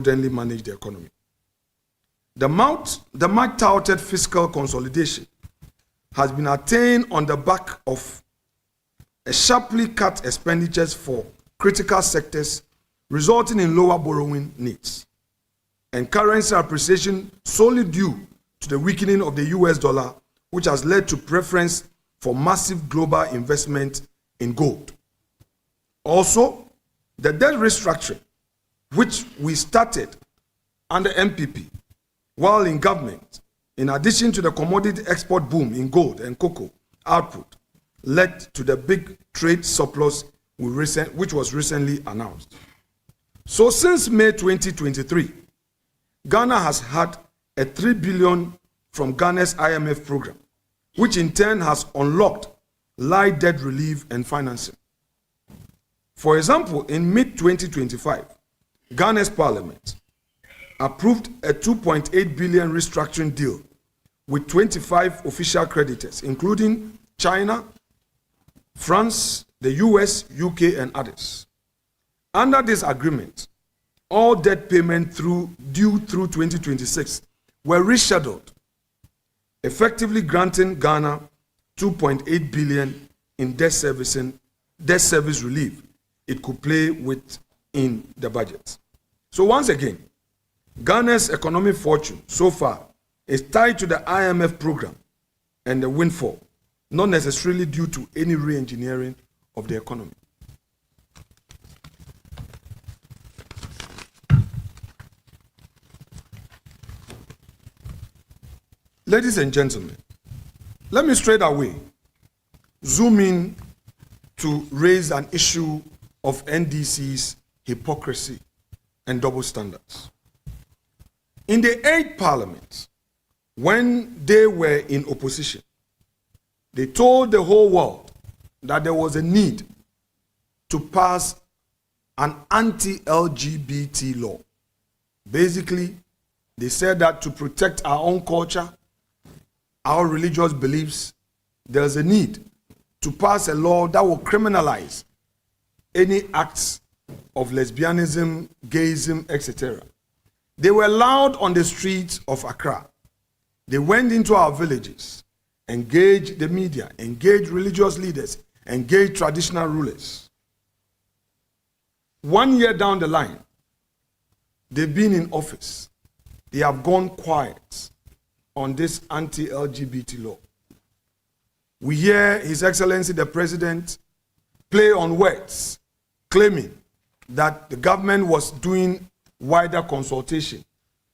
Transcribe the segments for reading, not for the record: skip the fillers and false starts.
prudently manage the economy. The much-touted fiscal consolidation has been attained on the back of a sharply cut expenditures for critical sectors, resulting in lower borrowing needs, and currency appreciation solely due to the weakening of the US dollar, which has led to preference for massive global investment in gold. Also, the debt restructuring, which we started under MPP while in government, in addition to the commodity export boom in gold and cocoa output, led to the big trade surplus which was recently announced. So since May 2023, Ghana has had a $3 billion from Ghana's IMF program, which in turn has unlocked light debt relief and financing. For example, in mid-2025, Ghana's parliament approved a $2.8 billion restructuring deal with 25 official creditors, including China, France, the US, UK, and others. Under this agreement, all debt payments due through 2026 were rescheduled, effectively granting Ghana $2.8 billion in debt service relief it could play with in the budget. So once again, Ghana's economic fortune so far is tied to the IMF program and the windfall, not necessarily due to any re-engineering of the economy. Ladies and gentlemen, let me straight away zoom in to raise an issue of NDC's hypocrisy and double standards. In the 8th Parliament, when they were in opposition, they told the whole world that there was a need to pass an anti-LGBT law. Basically, they said that to protect our own culture, our religious beliefs, there's a need to pass a law that will criminalize any acts of lesbianism, gayism, etc. They were loud on the streets of Accra. They went into our villages, engaged the media, engaged religious leaders, engaged traditional rulers. 1 year down the line, they've been in office. They have gone quiet on this anti-LGBT law. We hear His Excellency the President play on words, claiming that the government was doing wider consultation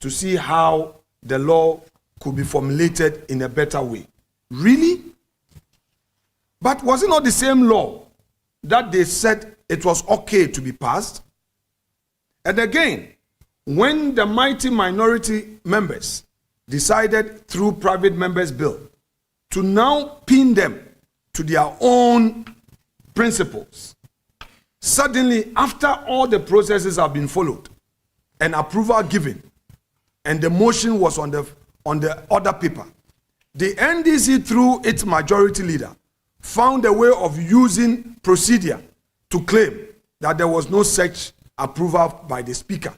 to see how the law could be formulated in a better way. Really? But was it not the same law that they said it was okay to be passed? And again, when the mighty minority members decided through private members' bill to now pin them to their own principles, suddenly, after all the processes have been followed and approval given, and the motion was on the order paper, the NDC, through its majority leader, found a way of using procedure to claim that there was no such approval by the speaker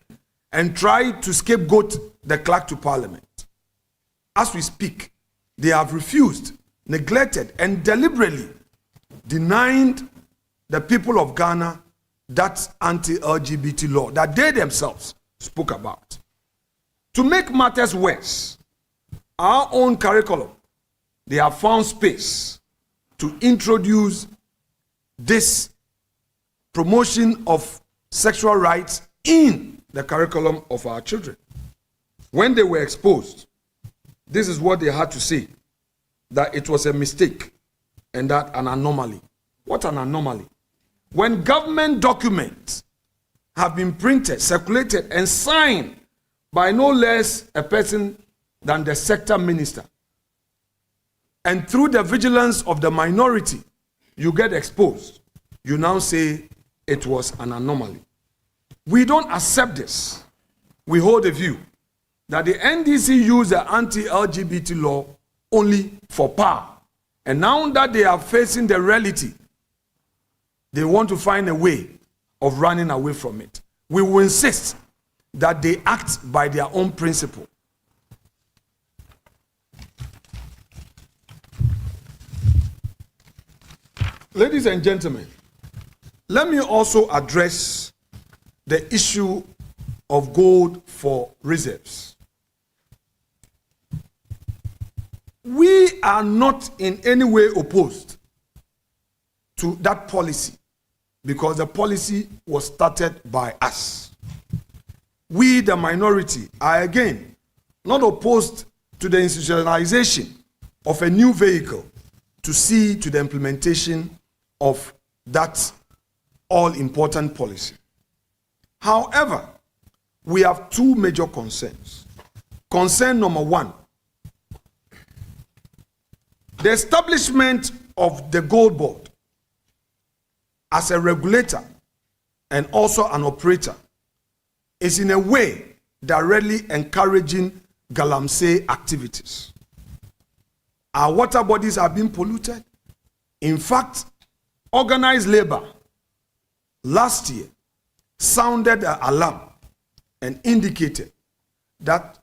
and tried to scapegoat the clerk to parliament. As we speak, they have refused, neglected, and deliberately denied the people of Ghana that anti-LGBT law that they themselves spoke about. To make matters worse, our own curriculum, they have found space to introduce this promotion of sexual rights in the curriculum of our children. When they were exposed, this is what they had to say, that it was a mistake and that an anomaly. What an anomaly? When government documents have been printed, circulated, and signed by no less a person than the sector minister, and through the vigilance of the minority, you get exposed, you now say it was an anomaly. We don't accept this. We hold a view that the NDC used the anti-LGBT law only for power. And now that they are facing the reality, they want to find a way of running away from it. We will insist that they act by their own principle. Ladies and gentlemen, let me also address the issue of gold for reserves. We are not in any way opposed to that policy because the policy was started by us. We, the minority, are again not opposed to the institutionalization of a new vehicle to see to the implementation of that all-important policy. However, we have two major concerns. Concern number one, the establishment of the Gold Board as a regulator and also an operator is in a way directly encouraging galamsey activities. Our water bodies are being polluted. In fact, organized labor last year sounded an alarm and indicated that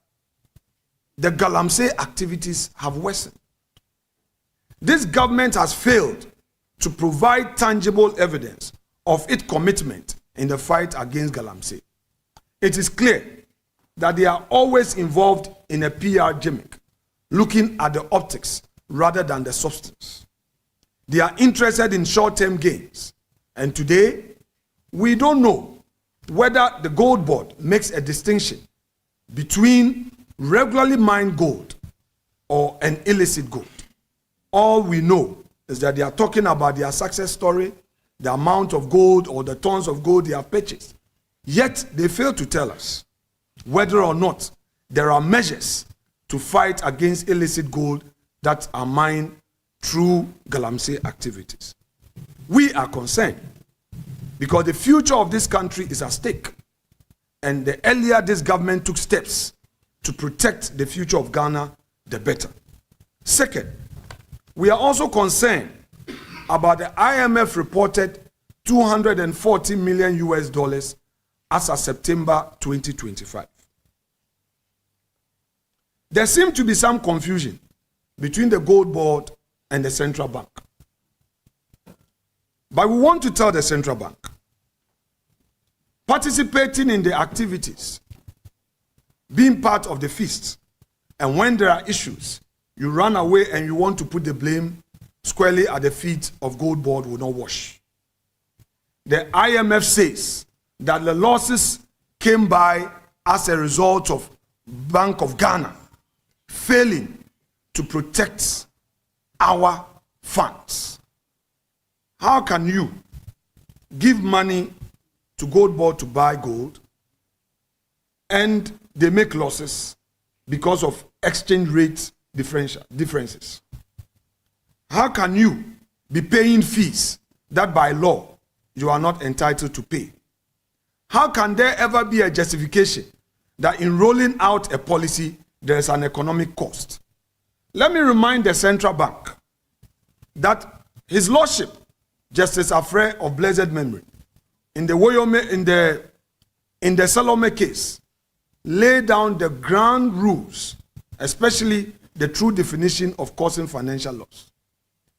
the galamsey activities have worsened. This government has failed to provide tangible evidence of its commitment in the fight against galamsey. It is clear that they are always involved in a PR gimmick, looking at the optics rather than the substance. They are interested in short-term gains. And today, we don't know whether the Gold Board makes a distinction between regularly mined gold or an illicit gold. All we know is that they are talking about their success story, the amount of gold or the tons of gold they have purchased. Yet they fail to tell us whether or not there are measures to fight against illicit gold that are mined through galamsey activities. We are concerned because the future of this country is at stake. And the earlier this government took steps to protect the future of Ghana, the better. Second, we are also concerned about the IMF reported $240 million US as of September 2025. There seems to be some confusion between the Gold Board and the central bank. But we want to tell the central bank, participating in the activities, being part of the feast, and when there are issues, you run away and you want to put the blame squarely at the feet of Gold Board will not wash. The IMF says that the losses came by as a result of Bank of Ghana failing to protect our funds. How can you give money to Gold Board to buy gold and they make losses because of exchange rate differences? How can you be paying fees that by law you are not entitled to pay? How can there ever be a justification that in rolling out a policy there is an economic cost? Let me remind the central bank that His Lordship, Justice Afre of blessed memory, in the Salome case, laid down the ground rules, especially the true definition of causing financial loss.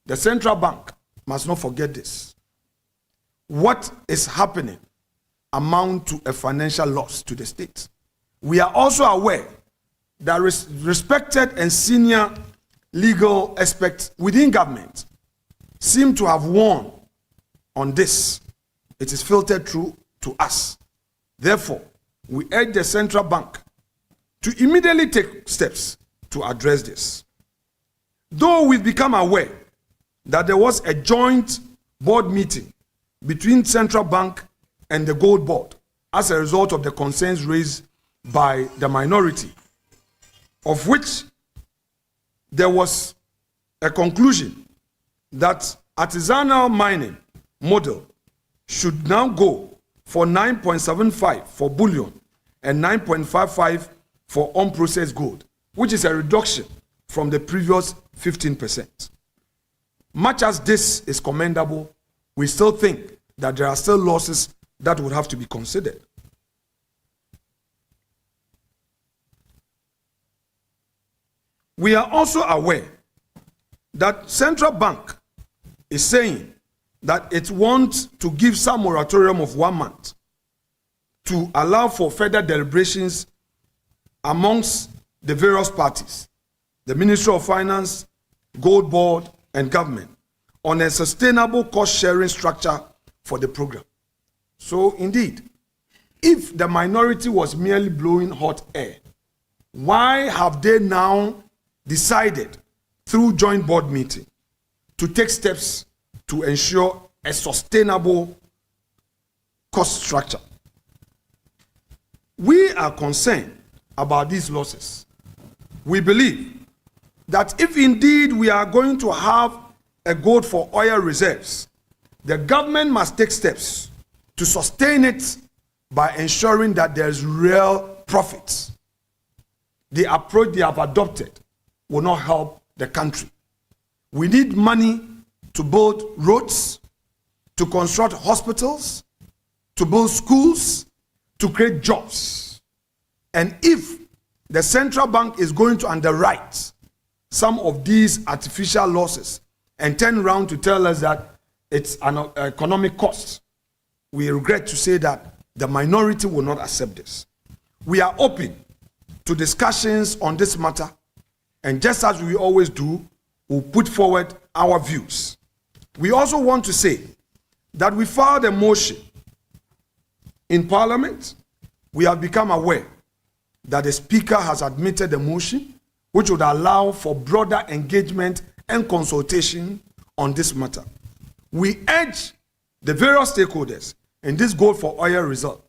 The central bank must not forget this. What is happening amount to a financial loss to the state. We are also aware that respected and senior legal experts within government seem to have warned on this. It is filtered through to us. Therefore, we urge the central bank to immediately take steps to address this. Though we've become aware that there was a joint board meeting between central bank and the Gold Board as a result of the concerns raised by the minority, of which there was a conclusion that artisanal mining model should now go for 9.75 for bullion and 9.55 for unprocessed gold, which is a reduction from the previous 15%. Much as this is commendable, we still think that there are still losses that would have to be considered. We are also aware that Central Bank is saying that it wants to give some moratorium of 1 month to allow for further deliberations amongst the various parties, the Ministry of Finance, Gold Board, and government, on a sustainable cost-sharing structure for the program. So indeed, if the minority was merely blowing hot air, why have they now decided through joint board meeting to take steps to ensure a sustainable cost structure? We are concerned about these losses. We believe that if indeed we are going to have a goal for oil reserves, the government must take steps to sustain it by ensuring that there's real profits. The approach they have adopted will not help the country. We need money to build roads, to construct hospitals, to build schools, to create jobs. And if the central bank is going to underwrite some of these artificial losses and turn around to tell us that it's an economic cost, we regret to say that the minority will not accept this. We are open to discussions on this matter, and just as we always do, we'll put forward our views. We also want to say that we filed a motion in Parliament. We have become aware that the Speaker has admitted the motion, which would allow for broader engagement and consultation on this matter. We urge the various stakeholders in this goal for oil reserve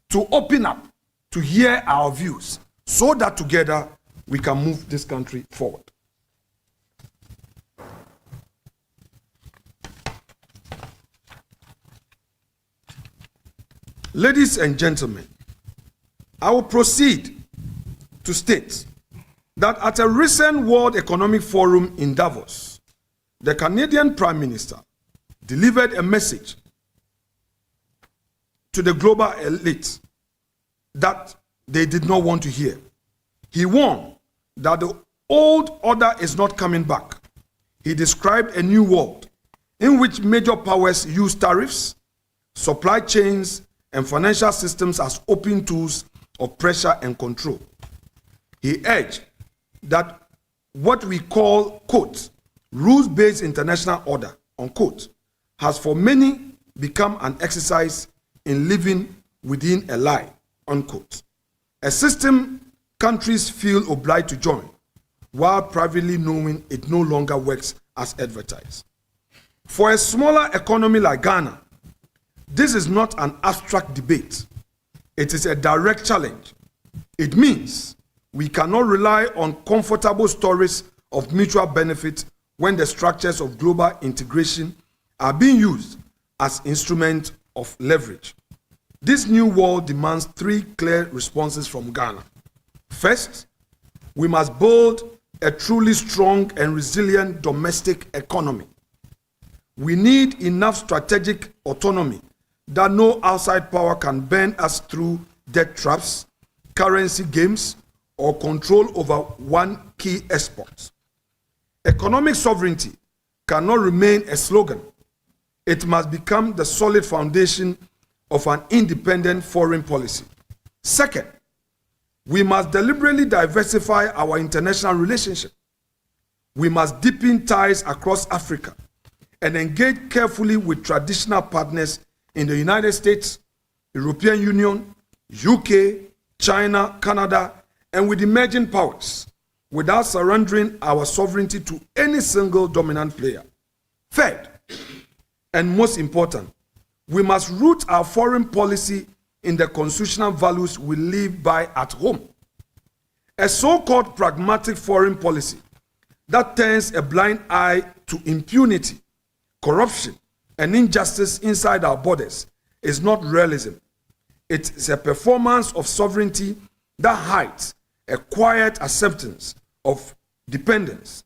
to open up, to hear our views, so that together we can move this country forward. Ladies and gentlemen, I will proceed to state that at a recent World Economic Forum in Davos, the Canadian Prime Minister delivered a message to the global elite that they did not want to hear. He warned that the old order is not coming back. He described a new world in which major powers use tariffs, supply chains, and financial systems as open tools of pressure and control. He urged that what we call, quote, rules-based international order, unquote, has for many become an exercise in living within a lie, unquote. A system countries feel obliged to join, while privately knowing it no longer works as advertised. For a smaller economy like Ghana, this is not an abstract debate. It is a direct challenge. It means we cannot rely on comfortable stories of mutual benefit when the structures of global integration are being used as instruments of leverage. This new world demands 3 clear responses from Ghana. First, we must build a truly strong and resilient domestic economy. We need enough strategic autonomy that no outside power can bend us through debt traps, currency games, or control over one key export. Economic sovereignty cannot remain a slogan. It must become the solid foundation of an independent foreign policy. Second, we must deliberately diversify our international relationship. We must deepen ties across Africa and engage carefully with traditional partners in the United States, European Union, UK, China, Canada, and with emerging powers, without surrendering our sovereignty to any single dominant player. Third, and most important, we must root our foreign policy in the constitutional values we live by at home. A so-called pragmatic foreign policy that turns a blind eye to impunity, corruption, and injustice inside our borders is not realism. It is a performance of sovereignty that hides a quiet acceptance of dependence.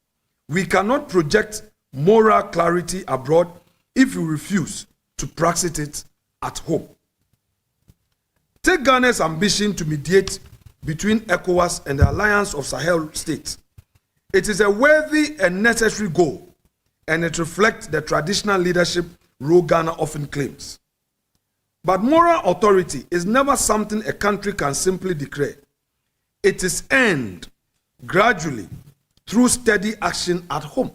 We cannot project moral clarity abroad if we refuse to practice it at home. Take Ghana's ambition to mediate between ECOWAS and the Alliance of Sahel states. It is a worthy and necessary goal, and it reflects the traditional leadership role Ghana often claims. But moral authority is never something a country can simply declare. It is earned gradually through steady action at home.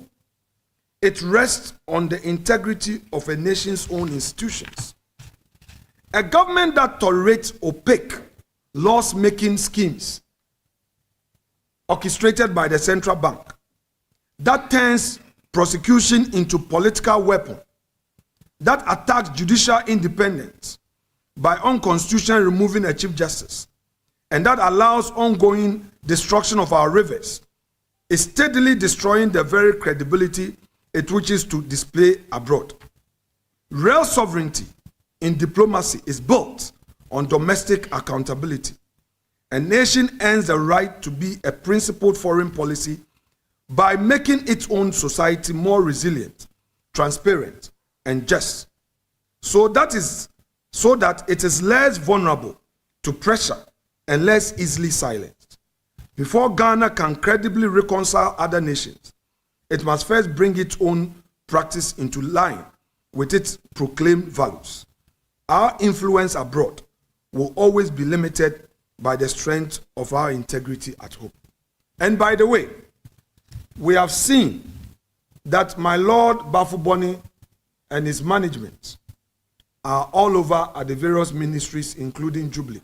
It rests on the integrity of a nation's own institutions. A government that tolerates opaque laws-making schemes orchestrated by the central bank, that turns prosecution into political weapon, that attacks judicial independence by unconstitutionally removing a chief justice, and that allows ongoing destruction of our rivers, is steadily destroying the very credibility it wishes to display abroad. Real sovereignty in diplomacy is built on domestic accountability. A nation earns the right to be a principled foreign policy by making its own society more resilient, transparent, and just, so that it is less vulnerable to pressure and less easily silenced. Before Ghana can credibly reconcile other nations, it must first bring its own practice into line with its proclaimed values. Our influence abroad will always be limited by the strength of our integrity at home. And by the way, we have seen that my Lord Bafuboni and his management are all over at the various ministries, including Jubilee.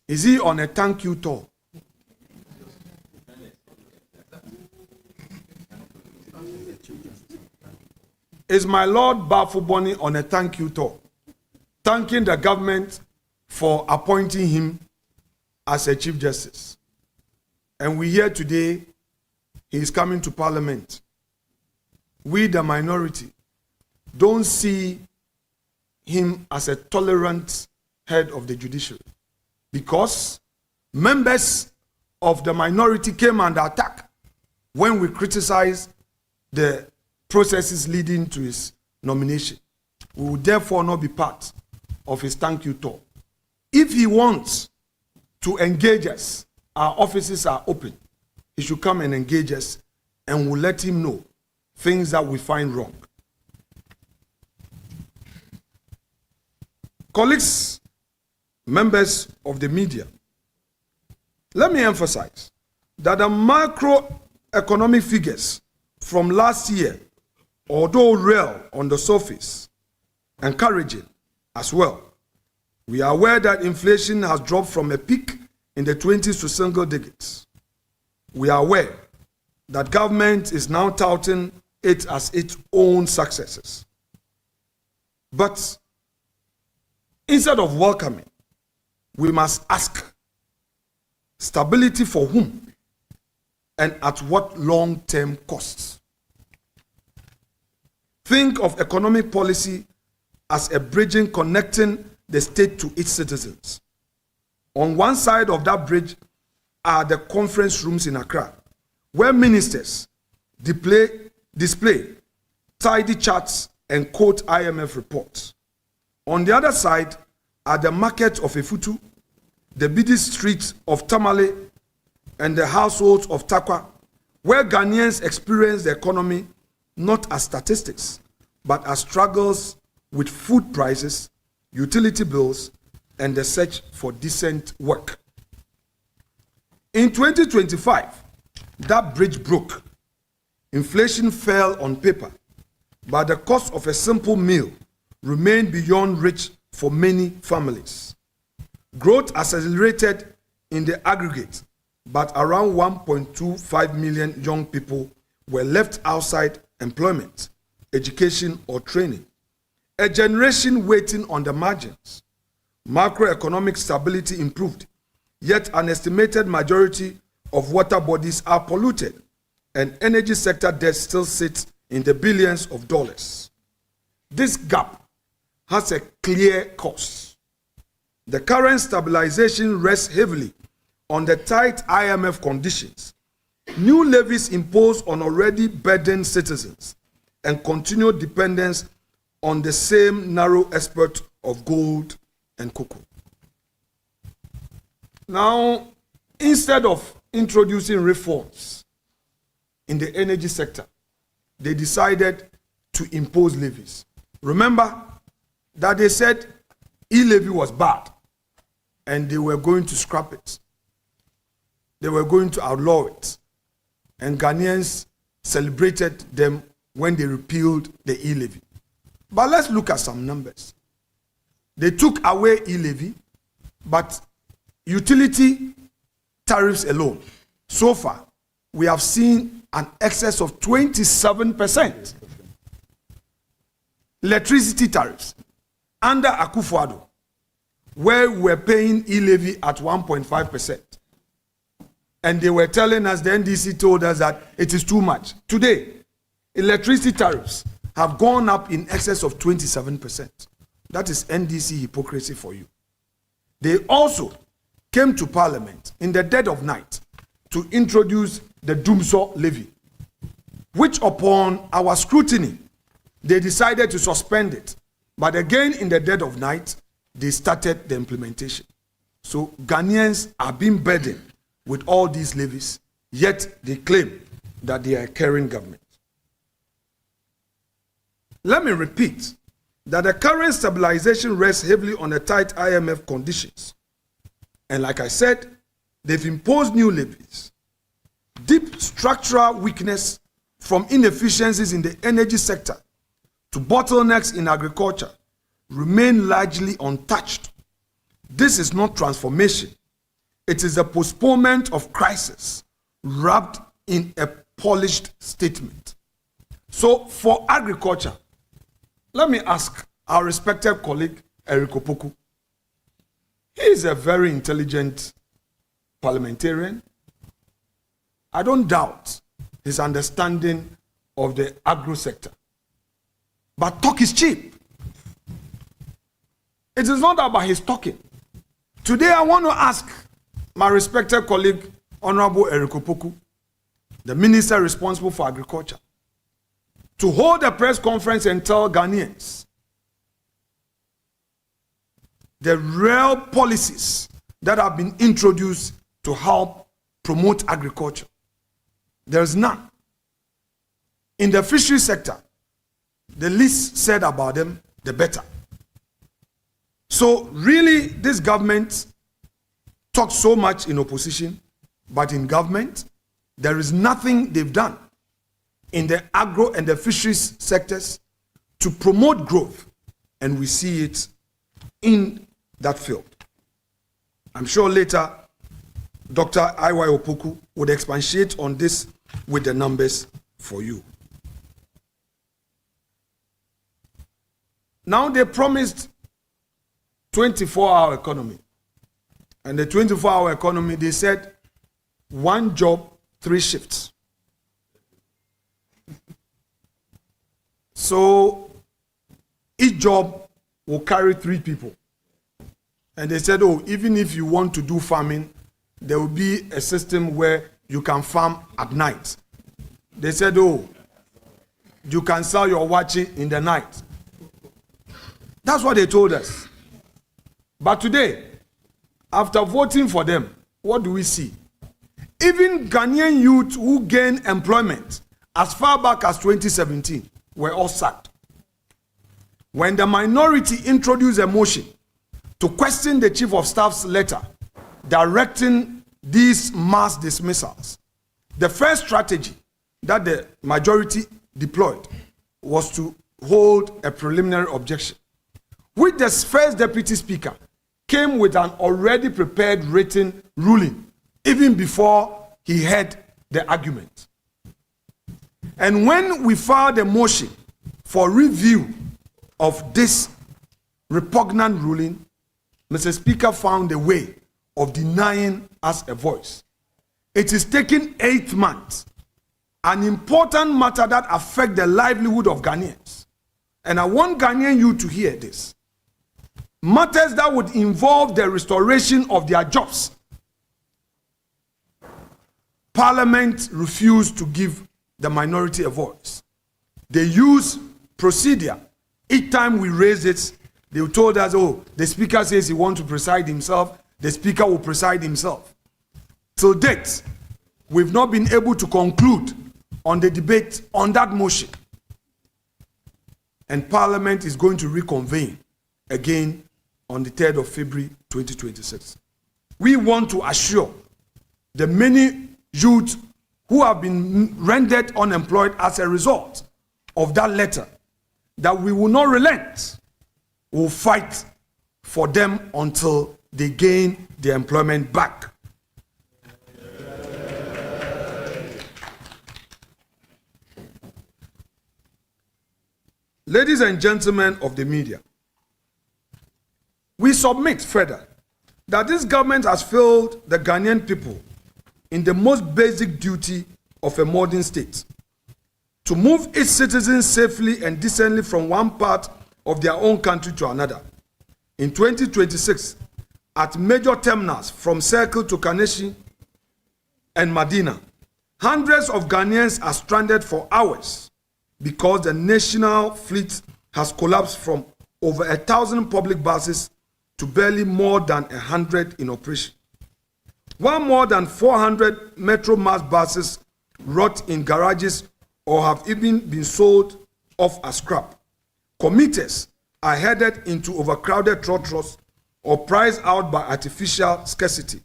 Is he on a thank you tour? Is my Lord Bafuboni on a thank you tour, thanking the government for appointing him as a Chief Justice? And we hear today he is coming to Parliament. We, the minority, don't see him as a tolerant head of the judiciary, because members of the minority came under attack when we criticized the processes leading to his nomination. We will therefore not be part of his thank you tour. If he wants to engage us, our offices are open. He should come and engage us, and we'll let him know things that we find wrong. Colleagues, members of the media, let me emphasize that the macroeconomic figures from last year, although real on the surface, encouraging as well. We are aware that inflation has dropped from a peak in the 20s to single digits. We are aware that government is now touting it as its own successes. But instead of welcoming, we must ask, stability for whom and at what long-term costs? Think of economic policy as a bridging connecting the state to its citizens. On one side of that bridge are the conference rooms in Accra, where ministers display tidy charts and quote IMF reports. On the other side are the markets of Efutu, the busy streets of Tamale, and the households of Takwa, where Ghanaians experience the economy not as statistics, but as struggles with food prices, utility bills, and the search for decent work. In 2025, that bridge broke. Inflation fell on paper, but the cost of a simple meal remained beyond reach for many families. Growth accelerated in the aggregate, but around 1.25 million young people were left outside employment, education, or training. A generation waiting on the margins. Macroeconomic stability improved, yet an estimated majority of water bodies are polluted, and energy sector debt still sits in the billions of dollars. This gap has a clear cost. The current stabilization rests heavily on the tight IMF conditions, new levies imposed on already burdened citizens, and continued dependence on the same narrow export of gold and cocoa. Now, instead of introducing reforms in the energy sector, they decided to impose levies. Remember that they said e-levy was bad and they were going to scrap it. They were going to outlaw it. And Ghanaians celebrated them when they repealed the e-levy. But let's look at some numbers. They took away e-levy, but utility tariffs alone, so far, we have seen an excess of 27%. Electricity tariffs under Akufo-Addo, where we were paying e-levy at 1.5%. And they were telling us, the NDC told us that it is too much. Today, electricity tariffs have gone up in excess of 27%. That is NDC hypocrisy for you. They also came to Parliament in the dead of night to introduce the Dumsor levy, which upon our scrutiny, they decided to suspend it. But again, in the dead of night, they started the implementation. So Ghanaians are being burdened with all these levies, yet they claim that they are a caring government. Let me repeat that the current stabilization rests heavily on the tight IMF conditions. And like I said, they've imposed new levies. Deep structural weakness, from inefficiencies in the energy sector to bottlenecks in agriculture, remain largely untouched. This is not transformation. It is a postponement of crisis wrapped in a polished statement. So for agriculture, let me ask our respected colleague, Eric Opoku. He is a very intelligent parliamentarian. I don't doubt his understanding of the agro sector. But talk is cheap. It is not about his talking. Today I want to ask my respected colleague, Honorable Eric Opoku, the minister responsible for agriculture, to hold a press conference and tell Ghanaians the real policies that have been introduced to help promote agriculture. There's none. In the fishery sector, the least said about them, the better. So really, this government talks so much in opposition, but in government, there is nothing they've done in the agro and the fisheries sectors to promote growth, and we see it in that field. I'm sure later Dr. I.Y. Opoku would expatiate on this with the numbers for you. Now they promised 24-hour economy. And the 24-hour economy, they said 1 job, 3 shifts. So each job will carry 3 people. And they said, oh, even if you want to do farming, there will be a system where you can farm at night. They said, oh, you can sell your wachi in the night. That's what they told us. But today, after voting for them, what do we see? Even Ghanaian youth who gained employment as far back as 2017 were all sacked. When the minority introduced a motion to question the chief of staff's letter directing these mass dismissals, the first strategy that the majority deployed was to hold a preliminary objection, which the first deputy speaker came with an already prepared written ruling even before he heard the argument. And when we filed a motion for review of this repugnant ruling, Mr. Speaker found a way of denying us a voice. It is taking 8 months, an important matter that affects the livelihood of Ghanaians. And I want Ghanaian youth to hear this. Matters that would involve the restoration of their jobs. Parliament refused to give the minority a voice. They use procedure. Each time we raise it, they told us, oh, the speaker says he wants to preside himself, the speaker will preside himself. Till date, we've not been able to conclude on the debate on that motion. And Parliament is going to reconvene again on the 3rd of February 2026. We want to assure the many youths who have been rendered unemployed as a result of that letter that we will not relent. We will fight for them until they gain their employment back. Ladies and gentlemen of the media, we submit further that this government has failed the Ghanaian people in the most basic duty of a modern state, to move its citizens safely and decently from one part of their own country to another. In 2026, at major terminals from Circle to Kaneshie and Medina, hundreds of Ghanaians are stranded for hours because the national fleet has collapsed from over 1,000 public buses to barely more than 100 in operation. While more than 400 Metro Mass buses rot in garages or have even been sold off as scrap, commuters are headed into overcrowded trotros or priced out by artificial scarcity,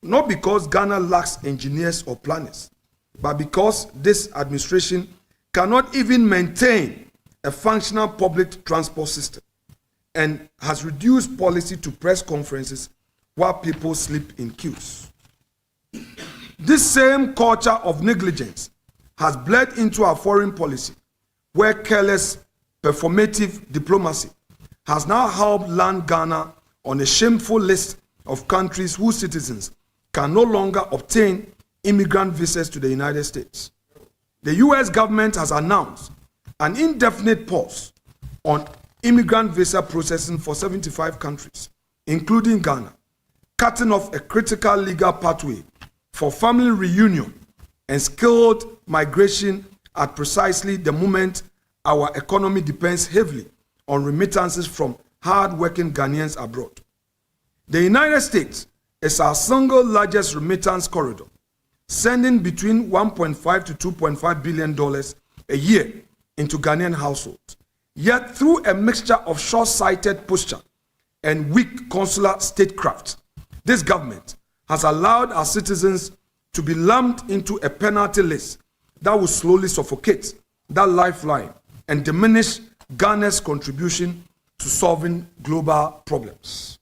not because Ghana lacks engineers or planners, but because this administration cannot even maintain a functional public transport system and has reduced policy to press conferences while people sleep in queues. This same culture of negligence has bled into our foreign policy, where careless performative diplomacy has now helped land Ghana on a shameful list of countries whose citizens can no longer obtain immigrant visas to the United States. The US government has announced an indefinite pause on immigrant visa processing for 75 countries, including Ghana, cutting off a critical legal pathway for family reunion and skilled migration at precisely the moment our economy depends heavily on remittances from hard-working Ghanaians abroad. The United States is our single largest remittance corridor, sending between $1.5 to $2.5 billion a year into Ghanaian households. Yet through a mixture of short-sighted posture and weak consular statecraft, this government has allowed our citizens to be lumped into a penalty list that will slowly suffocate that lifeline and diminish Ghana's contribution to solving global problems.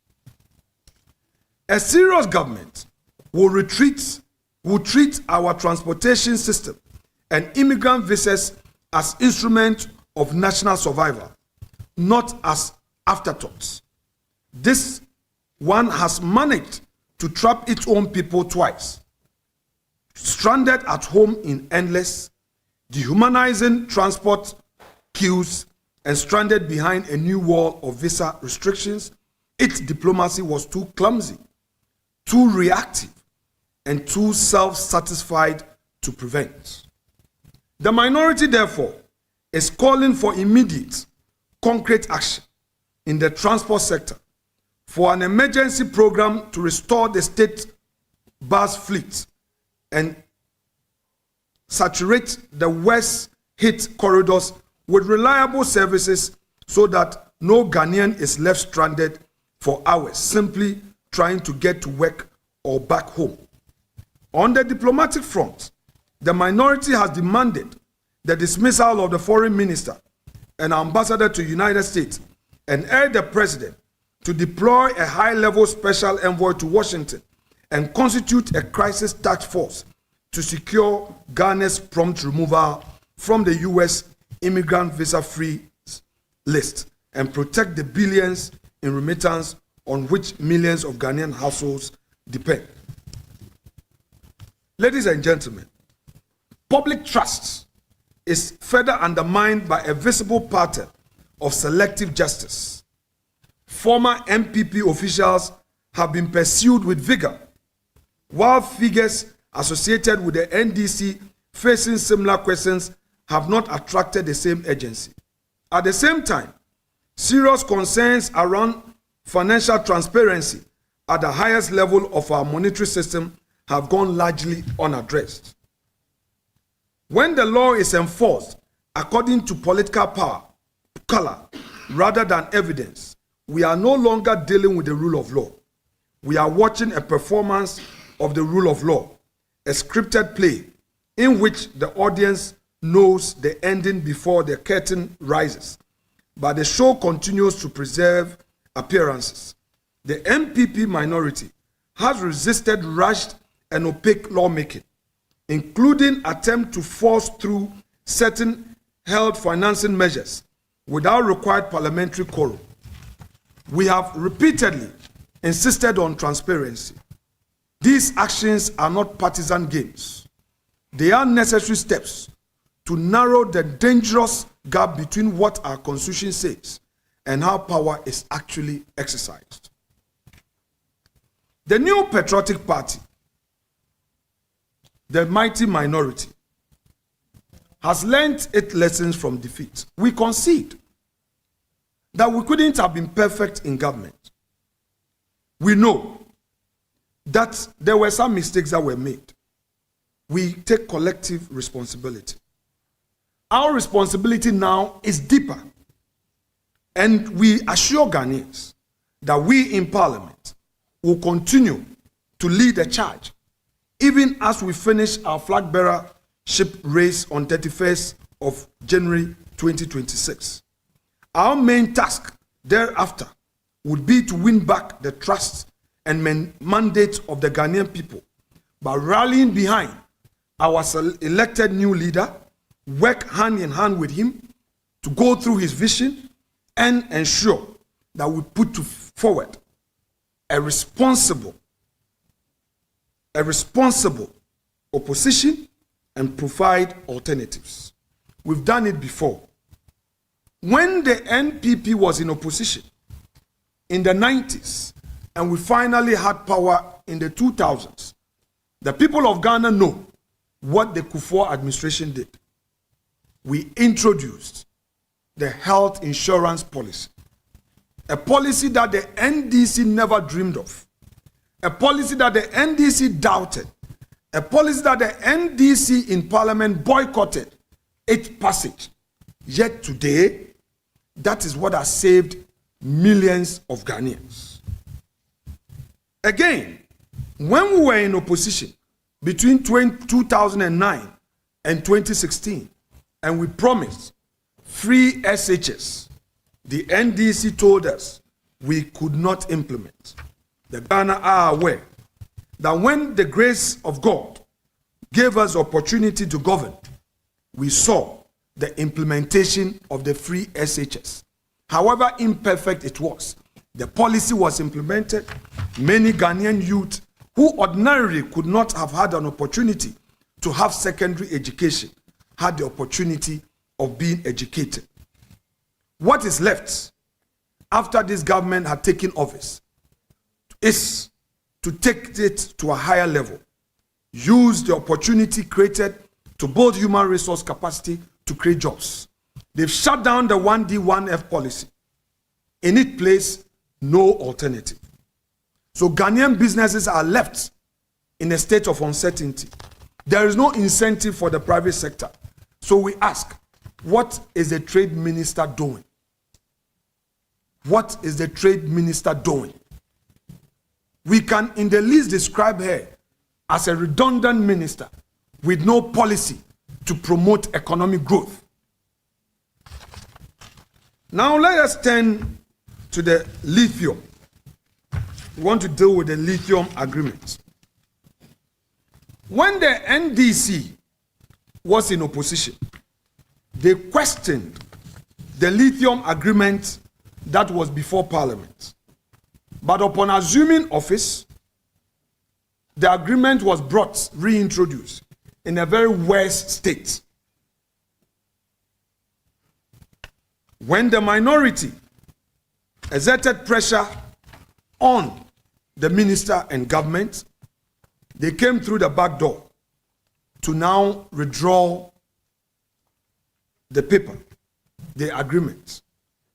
A serious government will treat our transportation system and immigrant visas as instruments of national survival, not as afterthoughts. This one has managed to trap its own people twice, stranded at home in endless, dehumanizing transport queues, and stranded behind a new wall of visa restrictions. Its diplomacy was too clumsy, too reactive, and too self-satisfied to prevent. The minority, therefore, is calling for immediate, concrete action in the transport sector, for an emergency program to restore the state bus fleet and saturate the worst-hit corridors with reliable services so that no Ghanaian is left stranded for hours simply trying to get to work or back home. On the diplomatic front, the minority has demanded the dismissal of the foreign minister and ambassador to the United States and urged the president to deploy a high-level special envoy to Washington and constitute a crisis task force to secure Ghana's prompt removal from the U.S. immigrant visa-free list and protect the billions in remittance on which millions of Ghanaian households depend. Ladies and gentlemen, public trust is further undermined by a visible pattern of selective justice. Former MPP officials have been pursued with vigor, while figures associated with the NDC facing similar questions have not attracted the same urgency. At the same time, serious concerns around financial transparency at the highest level of our monetary system have gone largely unaddressed. When the law is enforced according to political power, color, rather than evidence, we are no longer dealing with the rule of law. We are watching a performance of the rule of law, a scripted play in which the audience knows the ending before the curtain rises, but the show continues to preserve appearances. The MPP minority has resisted rushed and opaque lawmaking, including attempt to force through certain held financing measures without required parliamentary quorum. We have repeatedly insisted on transparency. These actions are not partisan games. They are necessary steps to narrow the dangerous gap between what our constitution says and how power is actually exercised. The New Patriotic Party, the mighty minority, has learned its lessons from defeat. We concede that we couldn't have been perfect in government. We know that there were some mistakes that were made. We take collective responsibility. Our responsibility now is deeper. And we assure Ghanaians that we in Parliament will continue to lead the charge, even as we finish our flag bearership race on 31st of January 2026. Our main task thereafter would be to win back the trust and mandate of the Ghanaian people by rallying behind our elected new leader, work hand in hand with him to go through his vision and ensure that we put forward a responsible opposition and provide alternatives. We've done it before. When the NPP was in opposition in the 90s and we finally had power in the 2000s, the people of Ghana know what the Kufuor administration did. We introduced the health insurance policy, a policy that the NDC never dreamed of, a policy that the NDC doubted, a policy that the NDC in Parliament boycotted its passage. Yet today, that is what has saved millions of Ghanaians. Again, when we were in opposition between 2009 and 2016, and we promised free SHS, the NDC told us we could not implement. The Ghana are aware that when the grace of God gave us opportunity to govern, we saw the implementation of the free SHS. However imperfect it was, the policy was implemented. Many Ghanaian youth who ordinarily could not have had an opportunity to have secondary education had the opportunity of being educated. What is left after this government had taken office is to take it to a higher level, use the opportunity created to build human resource capacity to create jobs. They've shut down the 1D, 1F policy. In its place, no alternative. So Ghanaian businesses are left in a state of uncertainty. There is no incentive for the private sector. So we ask, what is the trade minister doing? What is the trade minister doing? We can in the least describe her as a redundant minister with no policy to promote economic growth. Now let us turn to the lithium. We want to deal with the lithium agreement. When the NDC was in opposition, they questioned the lithium agreement that was before Parliament. But upon assuming office, the agreement was reintroduced in a very worse state. When the minority exerted pressure on the minister and government, they came through the back door to now withdraw the paper, the agreement,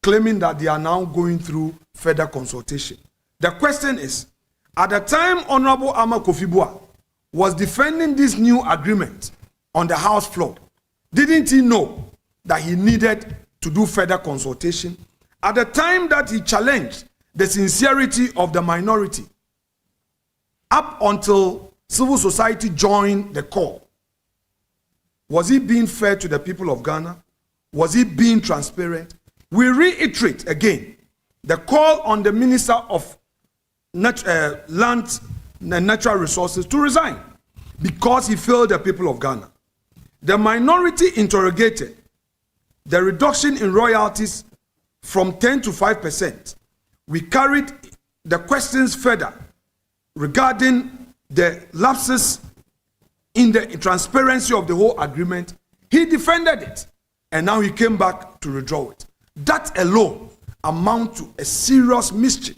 claiming that they are now going through further consultation. The question is, at the time Honorable Ama Kofi Boah was defending this new agreement on the House floor, didn't he know that he needed to do further consultation? At the time that he challenged the sincerity of the minority, up until civil society joined the call, was he being fair to the people of Ghana? Was he being transparent? We reiterate again the call on the Minister of Land and Natural Resources to resign because he failed the people of Ghana. The minority interrogated the reduction in royalties from 10 to 5%. We carried the questions further regarding the lapses in the transparency of the whole agreement. He defended it, and now he came back to withdraw it. That alone amounts to a serious mischief.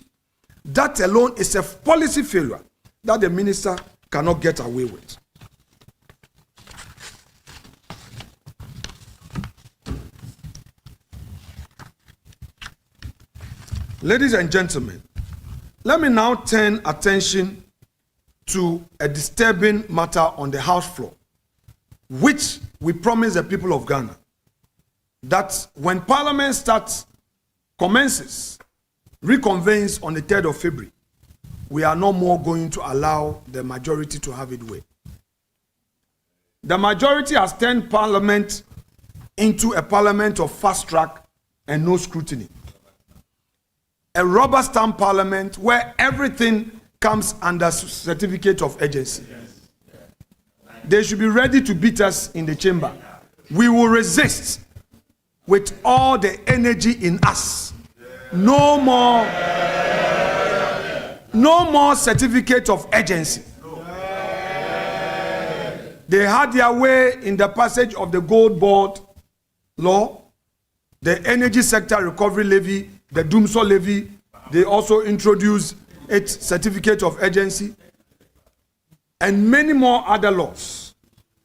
That alone is a policy failure that the minister cannot get away with. Ladies and gentlemen, let me now turn attention to a disturbing matter on the House floor, which we promise the people of Ghana that when Parliament commences, reconvenes on the 3rd of February, we are no more going to allow the majority to have its way. The majority has turned Parliament into a Parliament of fast track and no scrutiny. A rubber stamp Parliament where everything comes under certificate of urgency. They should be ready to beat us in the chamber. We will resist with all the energy in us. No more certificate of urgency. They had their way in the passage of the Gold Board law, the Energy Sector Recovery Levy, the Dumsor Levy. They also introduced its certificate of urgency, and many more other laws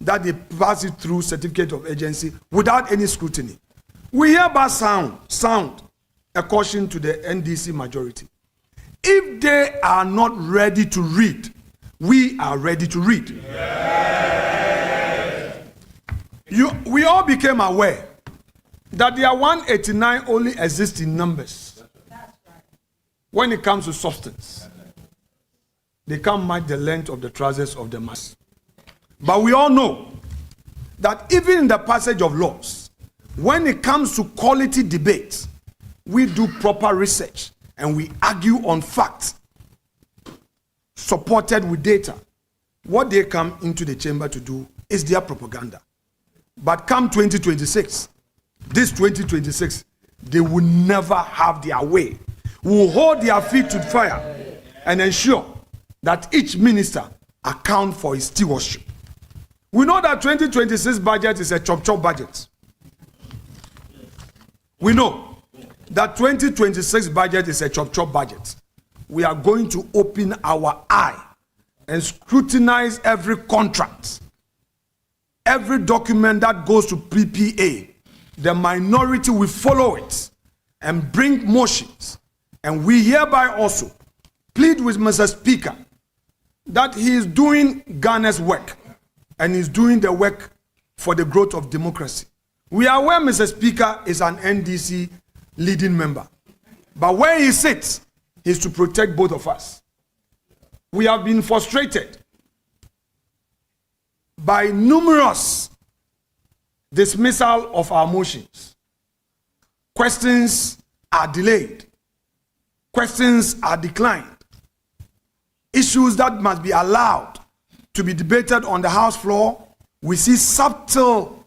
that they pass it through certificate of urgency without any scrutiny. We hereby sound a caution to the NDC majority. If they are not ready to read, we are ready to read. We all became aware that their 189 only exists in numbers. When it comes to substance, they can't match the length of the trousers of the mass. But we all know that even in the passage of laws, when it comes to quality debates, we do proper research and we argue on facts supported with data. What they come into the chamber to do is their propaganda. But come 2026, this 2026, they will never have their way. We will hold their feet to the fire and ensure that each minister account for his stewardship. We know that 2026 budget is a chop-chop budget. We know that 2026 budget is a chop-chop budget. We are going to open our eye and scrutinize every contract, every document that goes to PPA. The minority will follow it and bring motions. And we hereby also plead with Mr. Speaker that he is doing Ghana's work and is doing the work for the growth of democracy. We are aware Mr. Speaker is an NDC leading member. But where he sits is to protect both of us. We have been frustrated by numerous dismissal of our motions. Questions are delayed. Questions are declined. Issues that must be allowed to be debated on the House floor, we see subtle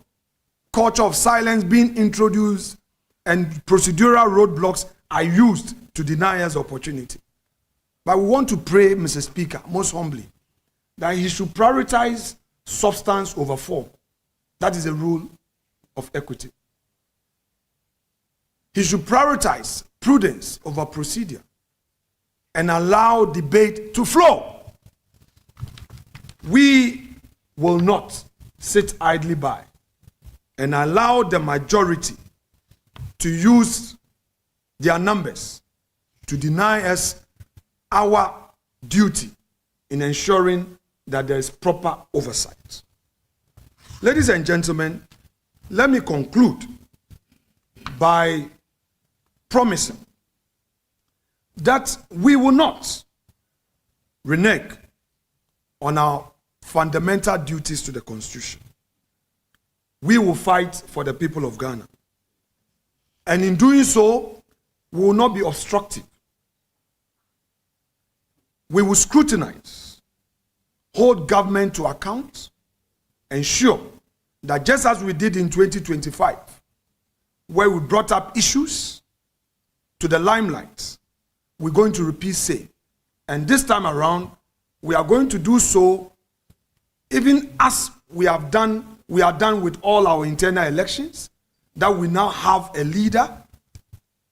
culture of silence being introduced and procedural roadblocks are used to deny us opportunity. But we want to pray, Mr. Speaker, most humbly, that he should prioritize substance over form. That is a rule of equity. He should prioritize prudence over procedure and allow debate to flow. We will not sit idly by and allow the majority to use their numbers to deny us our duty in ensuring that there is proper oversight. Ladies and gentlemen, let me conclude by promising that we will not renege on our fundamental duties to the Constitution. We will fight for the people of Ghana. And in doing so, we will not be obstructive. We will scrutinize, hold government to account, ensure that just as we did in 2025, where we brought up issues to the limelight, we're going to repeat same. And this time around, we are going to do so even as we are done with all our internal elections, that we now have a leader,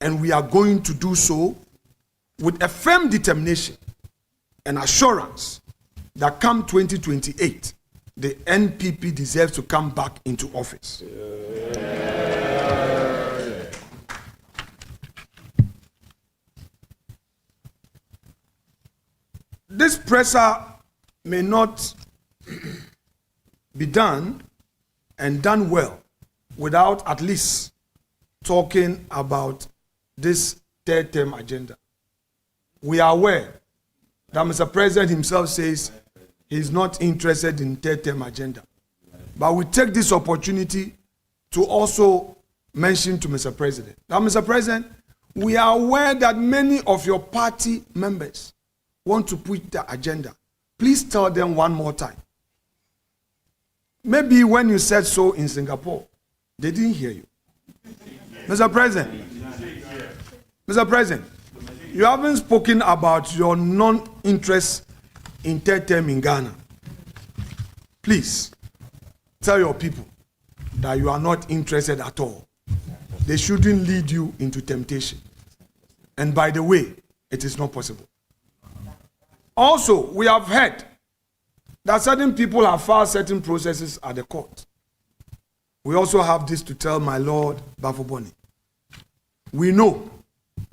and we are going to do so with a firm determination and assurance that come 2028, the NPP deserves to come back into office. This presser may not be done and done well without at least talking about this third term agenda. We are aware that Mr. President himself says he's not interested in third term agenda. But we take this opportunity to also mention to Mr. President that, Mr. President, we are aware that many of your party members want to push the agenda. Please tell them one more time. Maybe when you said so in Singapore, they didn't hear you. Mr. President, you haven't spoken about your non-interest in third term in Ghana. Please tell your people that you are not interested at all. They shouldn't lead you into temptation. And by the way, it is not possible. Also, we have heard that certain people have filed certain processes at the court. We also have this to tell my Lord Bafuboni. We know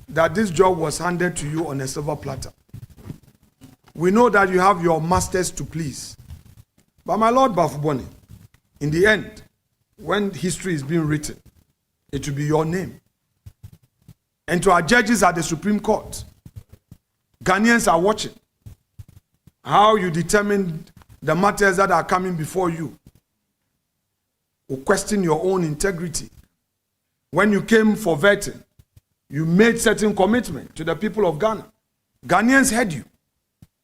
that this job was handed to you on a silver platter. We know that you have your masters to please. But my Lord Bafuboni, in the end, when history is being written, it will be your name. And to our judges at the Supreme Court, Ghanaians are watching how you determine the matters that are coming before you. Will question your own integrity. When you came for vetting, you made certain commitment to the people of Ghana. Ghanaians heard you.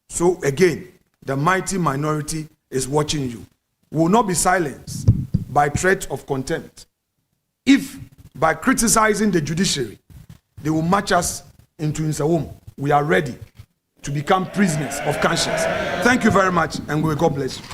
So again, the mighty minority is watching you. We will not be silenced by threat of contempt. If by criticizing the judiciary, they will march us into Nsawam, we are ready to become prisoners of conscience. Thank you very much, and God bless you.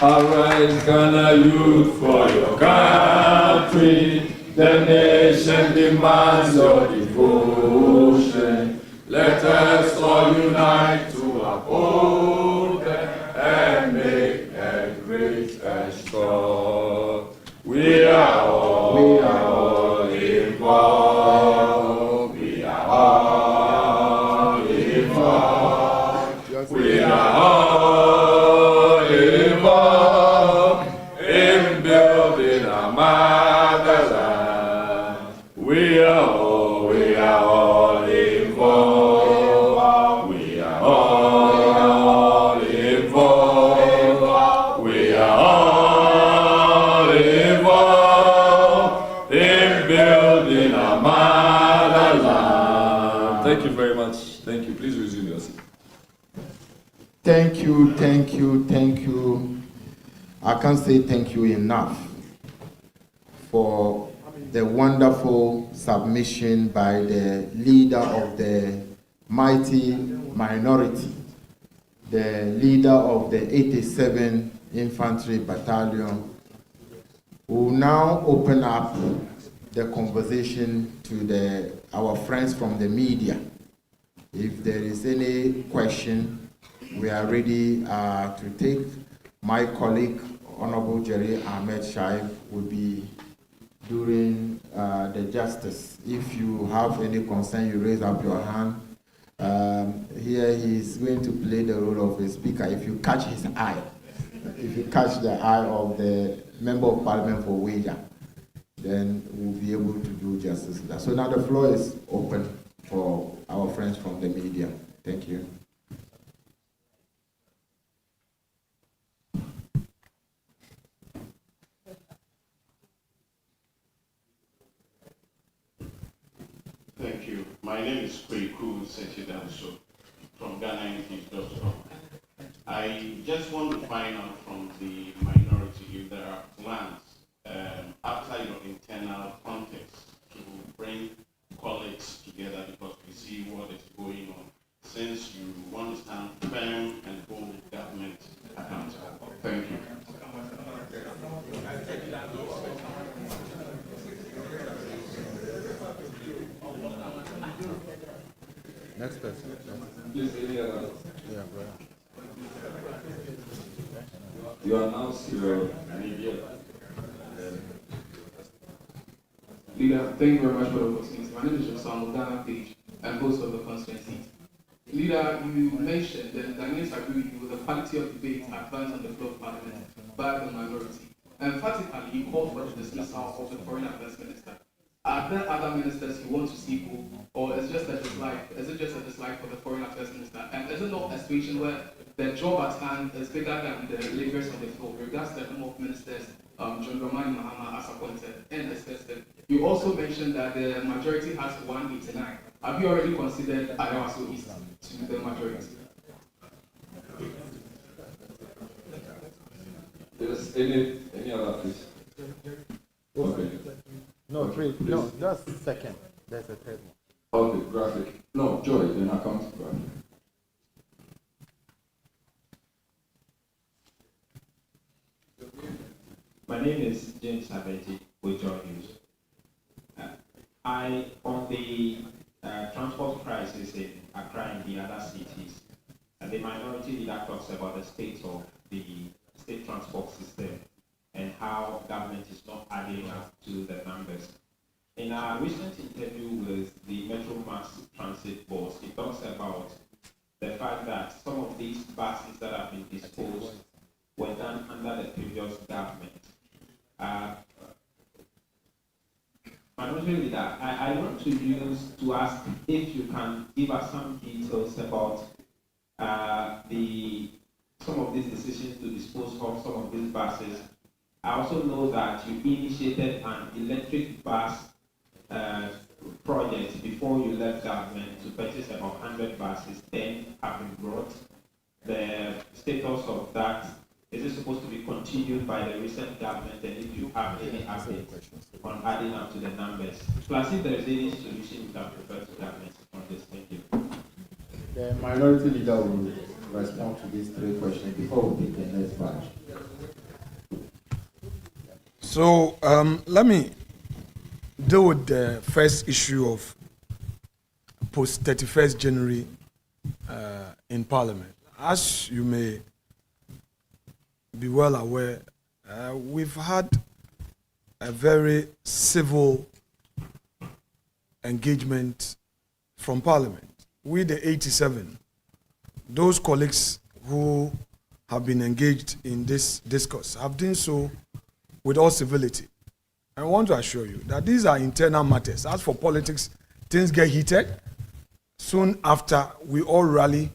Arise, Ghana youth, for your country. The nation demands your devotion. Let us all unite to uphold them and make a great and strong. We are all involved. We are all involved. We are all involved in building our motherland. We are all involved. We are all involved. We are all involved in building our motherland. Thank you very much. Thank you. Please resume your seat. Thank you, thank you, thank you. I can't say thank you enough for the wonderful submission by the leader of the mighty minority, the leader of the 87 Infantry Battalion, who will now open up the conversation to our friends from the media. If there is any question, we are ready to take. My colleague, Honorable Jerry Ahmed Shaib, will be doing the justice. If you have any concern, you raise up your hand Here he is going to play the role of a speaker. If you catch his eye, if you catch the eye of the Member of Parliament for Wager, then we'll be able to do justice to that. So now the floor is open for our friends from the media. Thank you. Thank you. My name is Kweku Sechidanso from GhanaInfluence.com. I just want to find out from the minority if there are plans outside of internal context to bring colleagues together, because we see what is going on, since you want to stand firm and hold government accountable. Thank you. Next person. Please, any other? Yeah, brother. You announce your media. Leader, thank you very much for the opportunity. My name is Josam Ghana Page. I'm host of the constituency. Leader, you mentioned that Ghanaians agree with you with the quality of debate advanced on the floor of Parliament by the minority. Emphatically, you called for the dismissal of the Foreign Affairs Minister. Are there other ministers you want to see go, or is it just a dislike for the Foreign Affairs Minister? And is it not a situation where the job at hand is bigger than the labourers on the floor? With regards to the number of ministers, John Dramani Mahama has appointed and assisted. You also mentioned that the majority has 189. Have you already considered Ayawaso East to the majority? There's any other, please? Okay. No, three. No, that's second. There's a third one. Okay, graphic. No, Joy, then I come to graphic. My name is James Abeti with Joy News. On the transport crisis in Accra and the other cities, the minority leader talks about the state of the state transport system and how government is not adding up to the numbers. In our recent interview with the Metro Mass Transit boss, he talks about the fact that some of these buses that have been disposed were done under the previous government. Minority leader, I want to ask if you can give us some details about some of these decisions to dispose of some of these buses. I also know that you initiated an electric bus project before you left government to purchase about 100 buses, 10 have been brought. The status of that, is it supposed to be continued by the recent government, and if you have any updates on adding up to the numbers? Plus, if there is any solution you can prefer to government on this, thank you. The minority leader will respond to these three questions before we take the next batch. So let me deal with the first issue of post 31st January in Parliament. As you may be well aware, we've had a very civil engagement from Parliament. We, the 87, those colleagues who have been engaged in this discourse have done so with all civility. I want to assure you that these are internal matters. As for politics, things get heated. Soon after, we all rally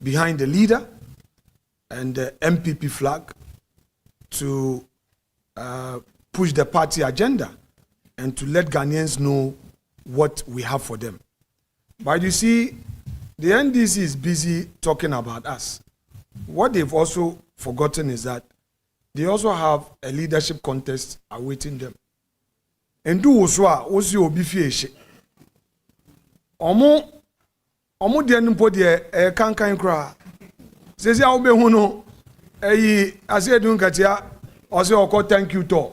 behind the leader and the MPP flag to push the party agenda and to let Ghanaians know what we have for them. But you see, the NDC is busy talking about us. What they've also forgotten is that they also have a leadership contest awaiting them. And do also obi fieshe. Omo de nimpo de kankan kra. Sesi a obe hu no ase edun katia ose oko thank you to.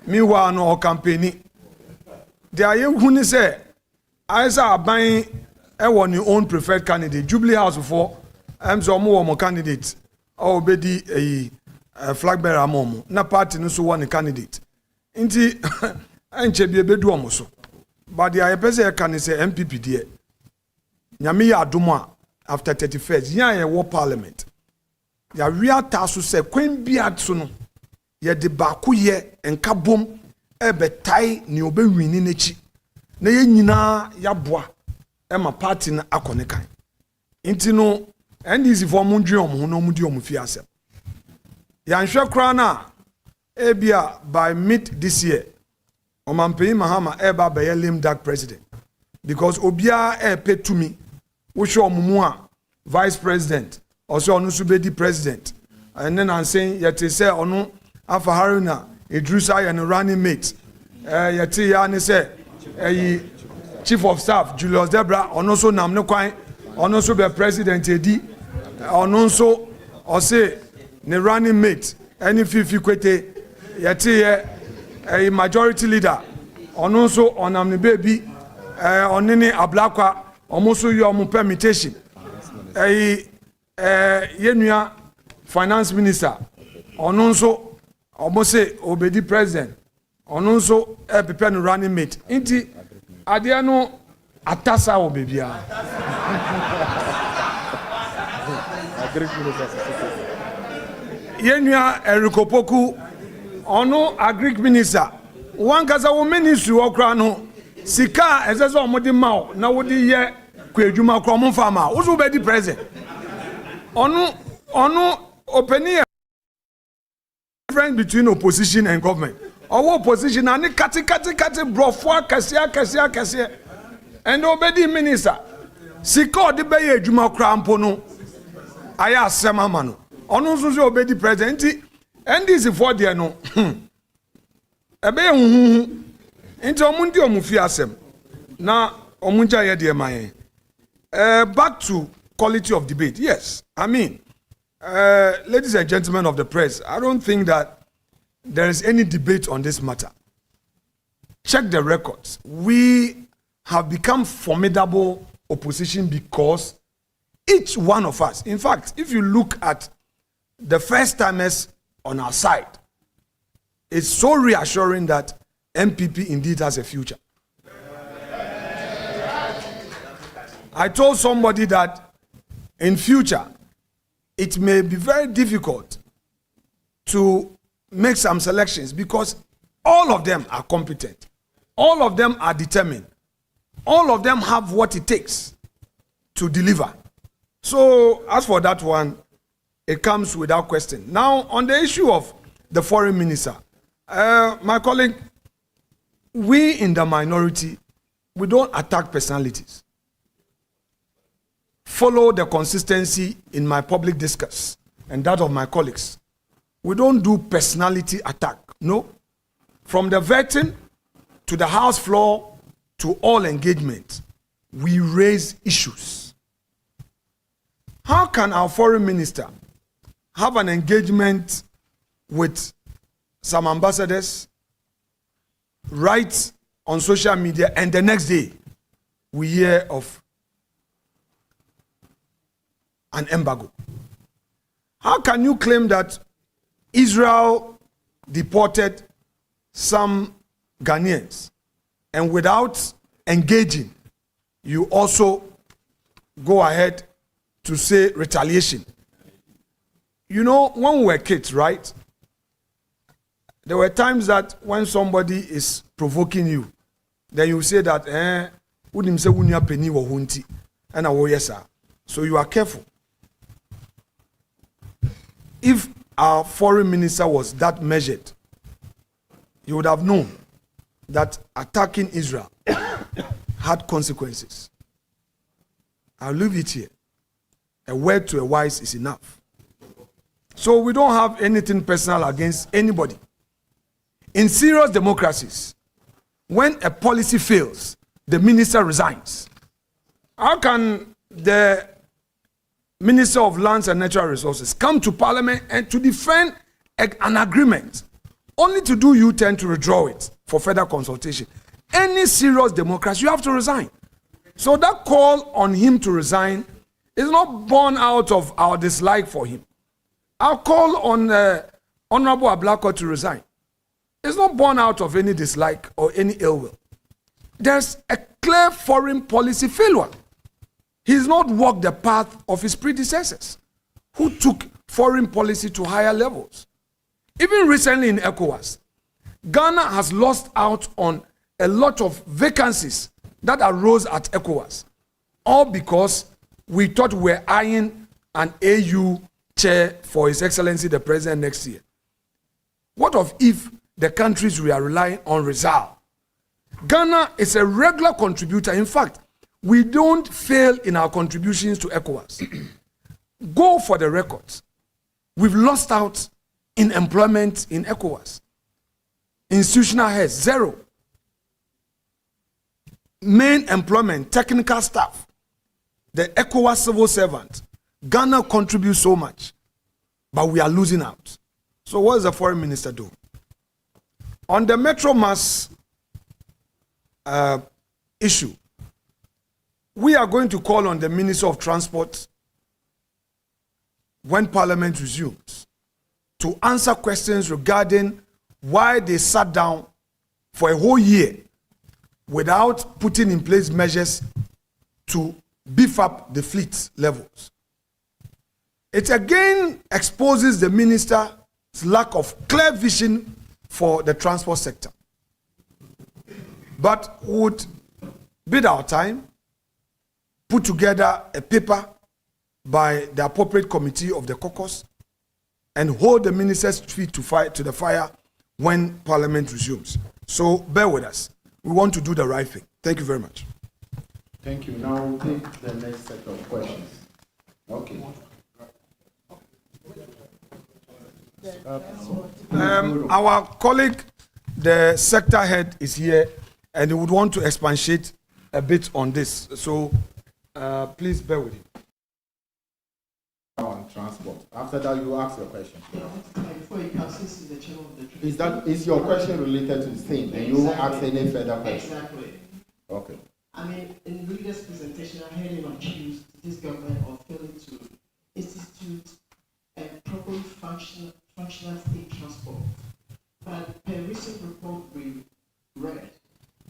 Meanwhile no o campaign. They are hu ni say Aisa aban e your own preferred candidate. Jubilee House for so omo candidate. O obedi flag bearer amomo na party no so one candidate nti enche bi ebedu omo so but the person can say MPP there nyame yɛ adom a after 31st yɛn a yɛwɔ parliament yɛawe ata so sɛ kwan bia so no yɛde baako yɛ nka bom ɛbɛtae ne ɔbɛwini n'akyi na yɛn nyinaa yɛaboa ɛma party no akɔ ne kan nti no NDC for mo ndwe ɔmo ho na ɔmo di ɔmo fi asɛm yɛanhwɛ koraa na ebia by mid this year ɔmampanyin Mahama ɛba bɛyɛ lame duck president because obiara ɛpɛ tumi wohwɛ ɔmo mu a vice president ɔsɛ ɔno nso bɛdi president ɛne nansen yɛte sɛ ɔno afa Haruna Idrisa yɛ no running mate yɛte ya ne sɛ ɛyi chief of staff Julius Debra ɔno nso nam ne kwan ɔno nso bɛ president edi ɔno nso ɔse ne running mate ɛne Fifi Kwete yɛte yɛ ɛyi majority leader ɔno nso ɔnam ne baby ɔne ne Ablakwa ɔmo nso yɛ ɔmo permutation ɛyi yɛnua finance minister ɔno nso ɔmo se obedi president ɔno nso ɛpepe no running mate nti adeɛ no atasa wɔ beebiara yɛnua Erikopoku ɔno agric minister wankasa wo ministry wɔ kora no sika a ɛsɛ sɛ ɔmo de ma wo na wode yɛ kwadwuma kora ɔmo mfa ma wo so wobɛdi president ɔno opinion difference between opposition and government ɔwɔ opposition ani kati brɔfo akɛseɛ ɛnna obedi minister sika ɔde bɛyɛ adwuma kora mpo no ayɛ asɛm ama no ɔno nso so obedi president nti NDC for deɛ no ɛbɛyɛ huhuhu nti ɔmo ndi ɔmo fi asɛm na ɔmo gya yɛ deɛ ma yɛn back to quality of debate. Yes, I mean, ladies and gentlemen of the press, I don't think that there is any debate on this matter. Check the records. We have become formidable opposition because each one of us, in fact, if you look at the first timers on our side, it's so reassuring that MPP indeed has a future. I told somebody that in future, it may be very difficult to make some selections because all of them are competent. All of them are determined. All of them have what it takes to deliver. So as for that one, it comes without question. Now, on the issue of the foreign minister, my colleague, we in the minority, we don't attack personalities. Follow the consistency in my public discourse and that of my colleagues. We don't do personality attack, no. From the vetting to the House floor to all engagement, we raise issues. How can our foreign minister have an engagement with some ambassadors, write on social media, and the next day we hear of an embargo? How can you claim that Israel deported some Ghanaians and without engaging, you also go ahead to say retaliation? You know, when we were kids, right? There were times that when somebody is provoking you, then you say that, wouldn't say wunya penny or hunti, and I will yes sir. So you are careful. If our foreign minister was that measured, you would have known that attacking Israel had consequences. I'll leave it here. A word to a wise is enough. So we don't have anything personal against anybody. In serious democracies, when a policy fails, the minister resigns. How can the Minister of Lands and Natural Resources come to Parliament and to defend an agreement, only to do U-turn to withdraw it for further consultation? Any serious democracy, you have to resign. So that call on him to resign is not born out of our dislike for him. Our call on Honorable Ablakwa to resign is not born out of any dislike or any ill will. There's a clear foreign policy failure. He's not walked the path of his predecessors, who took foreign policy to higher levels. Even recently in ECOWAS, Ghana has lost out on a lot of vacancies that arose at ECOWAS, all because we thought we were eyeing an AU chair for His Excellency the President next year. What of if the countries we are relying on result? Ghana is a regular contributor. In fact, we don't fail in our contributions to ECOWAS. Go for the records. We've lost out in employment in ECOWAS. Institutional heads, 0. Main employment, technical staff, the ECOWAS civil servant. Ghana contributes so much, but we are losing out. So what is the foreign minister doing? On the Metro Mass issue, we are going to call on the Minister of Transport when Parliament resumes to answer questions regarding why they sat down for a whole year without putting in place measures to beef up the fleet levels. It again exposes the minister's lack of clear vision for the transport sector. But would bid our time, put together a paper by the appropriate committee of the caucus, and hold the minister's feet to the fire when Parliament resumes. So bear with us. We want to do the right thing. Thank you very much. Thank you. Now we'll take the next set of questions. Okay. Our colleague, the sector head, is here, and he would want to expatiate a bit on this. So please bear with him. On transport. After that, you ask your question. Before you pass this to the chairman of the Is your question related to the same? And you won't ask any further questions. Exactly. Okay. I mean, in Reader's presentation, I heard him accuse this government of failing to institute a properly functional state transport. But per recent report we read,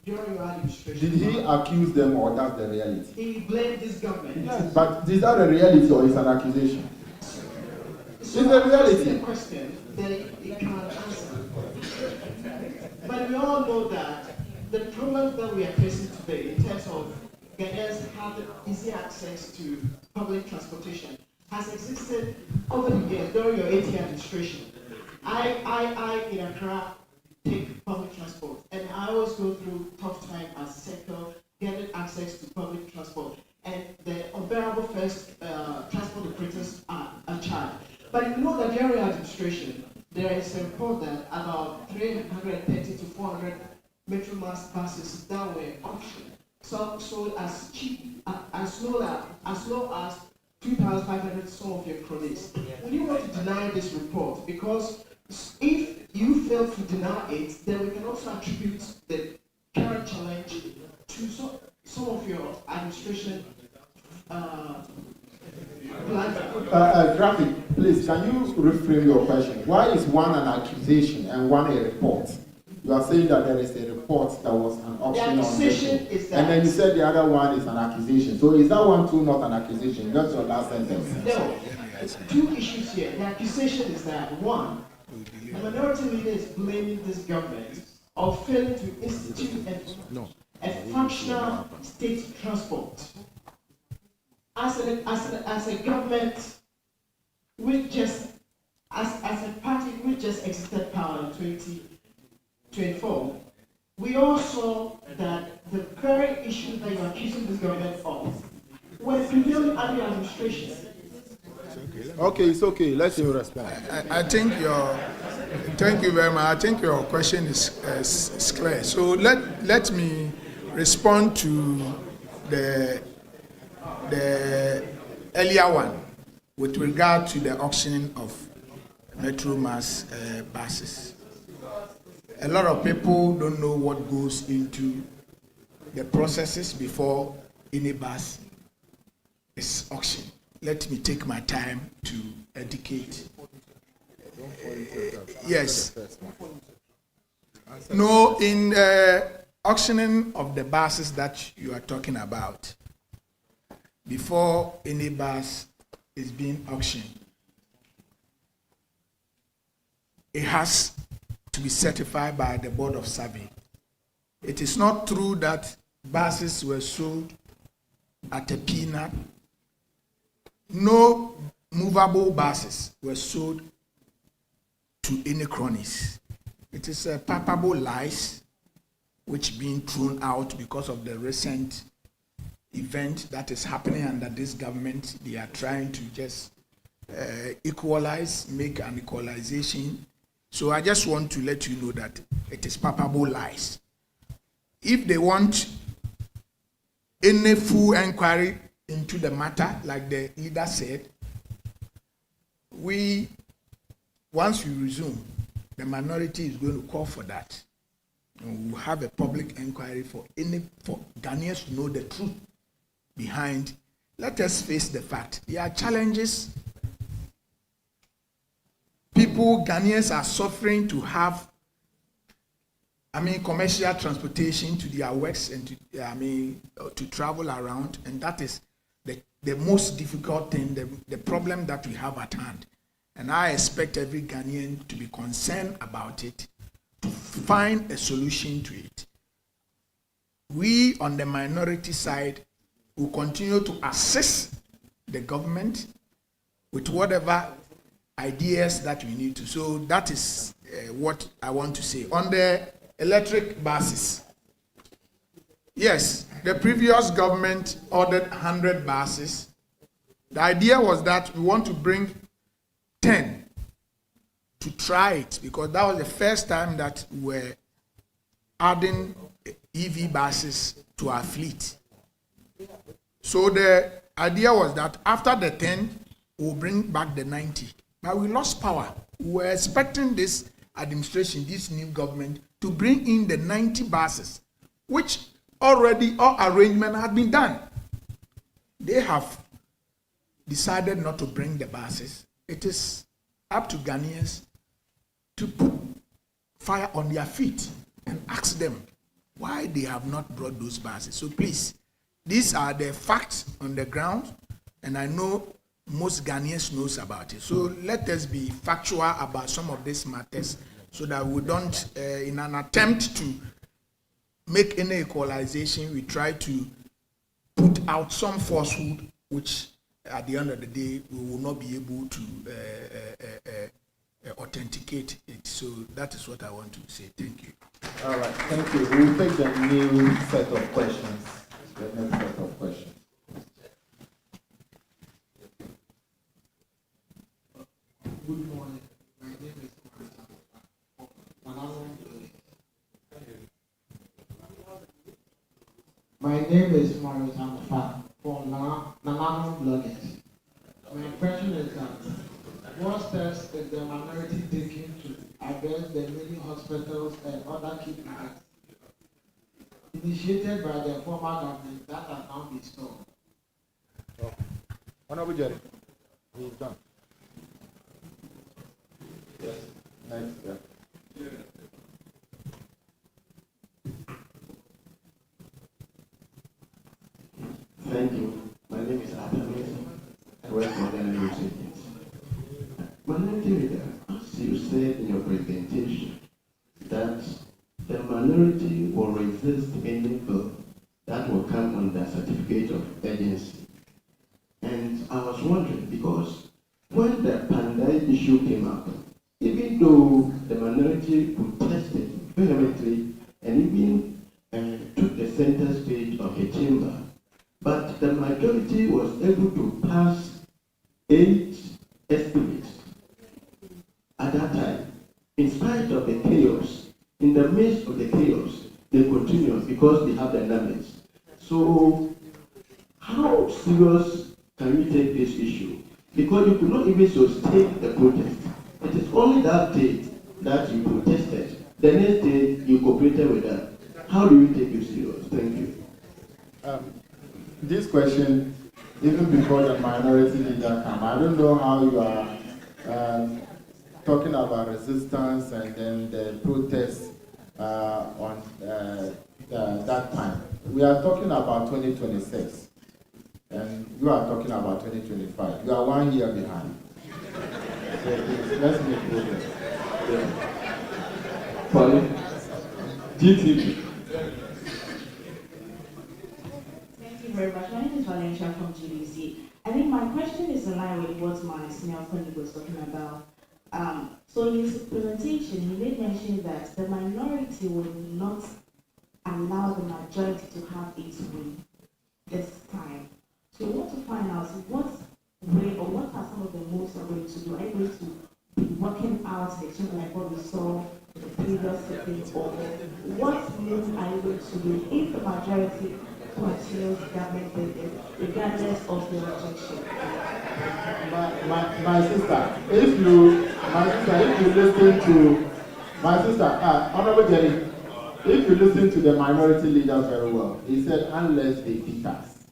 during your administration, Did he accuse them, or that's the reality? he blamed this government. Yes, but is that a reality or is an accusation? So It's a reality. It's a question that he can't answer. But we all know that the problem that we are facing today in terms of Ghanaians having easy access to public transportation has existed over the years during your 8-year administration. I in Accra take public transport, and I always go through tough time as a sector getting access to public transport, and the unbearable first transport operators are charged. But you know that during our administration, there is a report that about 330 to 400 Metro Mass buses that were auctioned, sold as cheap, as low as 2,500 some of your cronies. Would you want to deny this report? Because if you fail to deny it, then we can also attribute the current challenge to some of your administration Graphic, please, can you reframe your question? Why is one an accusation and one a report? You are saying that there is a report that was an option on this, is that, and then you said the other one is an accusation. So is that one too not an accusation? That's your last sentence. no, two issues here. The accusation is that one, the minority leader is blaming this government of failing to institute a functional state transport. As a government, which just as a party which just exited power in 2024, we all saw that the very issue that you are accusing this government of were prevailing under your administration. Okay, it's okay. Let him respond. I think thank you very much. I think your question is clear. So let me respond to the earlier one with regard to the auctioning of Metro Mass buses. A lot of people don't know what goes into the processes before any bus is auctioned. Let me take my time to educate. Yes. No, in auctioning of the buses that you are talking about, before any bus is being auctioned, it has to be certified by the Board of Survey. It is not true that buses were sold at a peanut. No movable buses were sold to any cronies. It is a palpable lies which being thrown out because of the recent event that is happening under this government. They are trying to just equalize, make an equalization. So I just want to let you know that it is palpable lies. If they want any full inquiry into the matter, like the leader said, once we resume, the minority is going to call for that. And we'll have a public inquiry for Ghanaians to know the truth behind. Let us face the fact. There are challenges. Ghanaians are suffering to have, commercial transportation to their works and to travel around, and that is the most difficult thing, the problem that we have at hand. And I expect every Ghanaian to be concerned about it, to find a solution to it. We on the minority side will continue to assist the government with whatever ideas that we need to. So that is what I want to say. On the electric buses, yes, the previous government ordered 100 buses. The idea was that we want to bring 10 to try it, because that was the first time that we were adding EV buses to our fleet. So the idea was that after the 10, we'll bring back the 90. But we lost power. We were expecting this administration, this new government, to bring in the 90 buses, which already all arrangement had been done. They have decided not to bring the buses. It is up to Ghanaians to put fire on their feet and ask them why they have not brought those buses. So please, these are the facts on the ground, and I know most Ghanaians knows about it. So let us be factual about some of these matters so that we don't, in an attempt to make any equalization, we try to put out some falsehood, which at the end of the day, we will not be able to authenticate it. So that is what I want to say. Thank you. All right, thank you. We'll take the new set of questions. The next set of questions. Good morning. My name is My name is Marius Amafa from Nanano Bloggers. My question is that what steps is the minority taking to address the many hospitals and other kidnappings initiated by the former government that are now been stopped? Honorable Jerry, he's done. Yes, next. Yeah. Thank you. My name is Adam. I work for the News Agency. Minority leader, as you said in your presentation, that the minority will resist any bill that will come under certificate of urgency. And I was wondering, because when the Pandai issue came up, even though the minority protested vehemently and even took the center stage of the chamber, but the majority was able to pass 8 estimates at that time. In spite of the chaos, in the midst of the chaos, they continue because they have the numbers. So how serious can we take this issue? Because you could not even sustain the protest. It is only that day that you protested. The next day you cooperated with them. How do you take it serious? Thank you. This question, even before the minority leader come, I don't know how you are talking about resistance and then the protests on that time. We are talking about 2026. and you are talking about 2025. You are 1 year behind. So please, let's make progress. Polly, GTV. Thank you very much. My name is Valencia from GBC. I think my question is in line with what my senior colleague was talking about. So in his presentation, he made mention that the minority will not allow the majority to have its way this time. So we want to find out what way or what are some of the moves are going to do. Are you going to be working out the example like what we saw in the previous debate, or what moves are you going to do if the majority continues government business regardless of the objection? My sister, if you listen to my sister, Honorable Jerry, if you listen to the minority leaders very well, he said unless they beat us.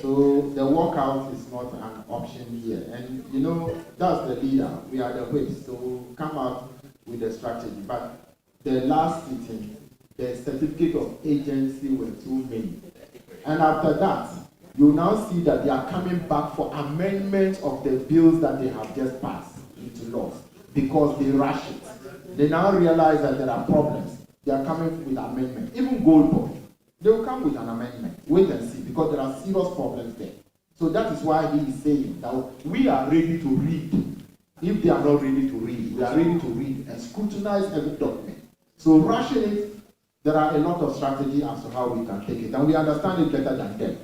So the walkout is not an option here. And you know, that's the leader. We are the whips. So come out with a strategy. But the last sitting, the certificate of agency were too many. And after that, you now see that they are coming back for amendments of the bills that they have just passed into laws because they rush it. They now realize that there are problems. They are coming with amendment. Even Goldberg, they will come with an amendment. Wait and see, because there are serious problems there. So that is why he is saying that we are ready to read. If they are not ready to read, we are ready to read and scrutinize every document. So rushing it, there are a lot of strategy as to how we can take it, and we understand it better than them.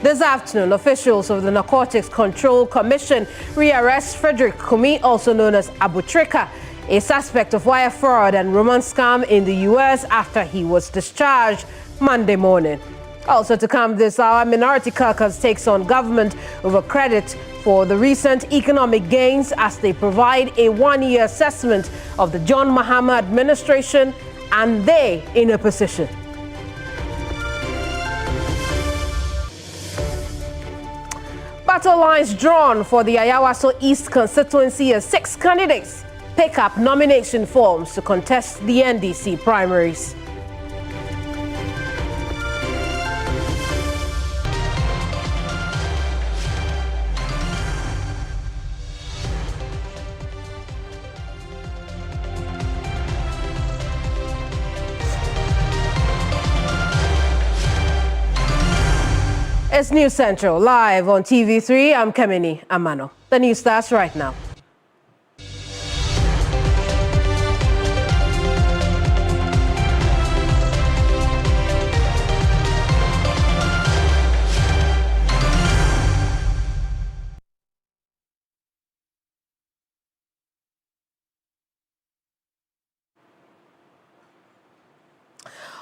This afternoon, officials of the Narcotics Control Commission rearrest Frederick Kumi, also known as Abu Trika, a suspect of wire fraud and romance scam in the U.S. after he was discharged Monday morning. Also to come this hour, Minority Caucus takes on government over credit for the recent economic gains as they provide a one-year assessment of the John Mahama administration, and they in a position. Battle lines drawn for the Ayawaso East constituency as 6 candidates pick up nomination forms to contest the NDC primaries. It's News Central, live on TV3. I'm Kemini Amano. The news starts right now.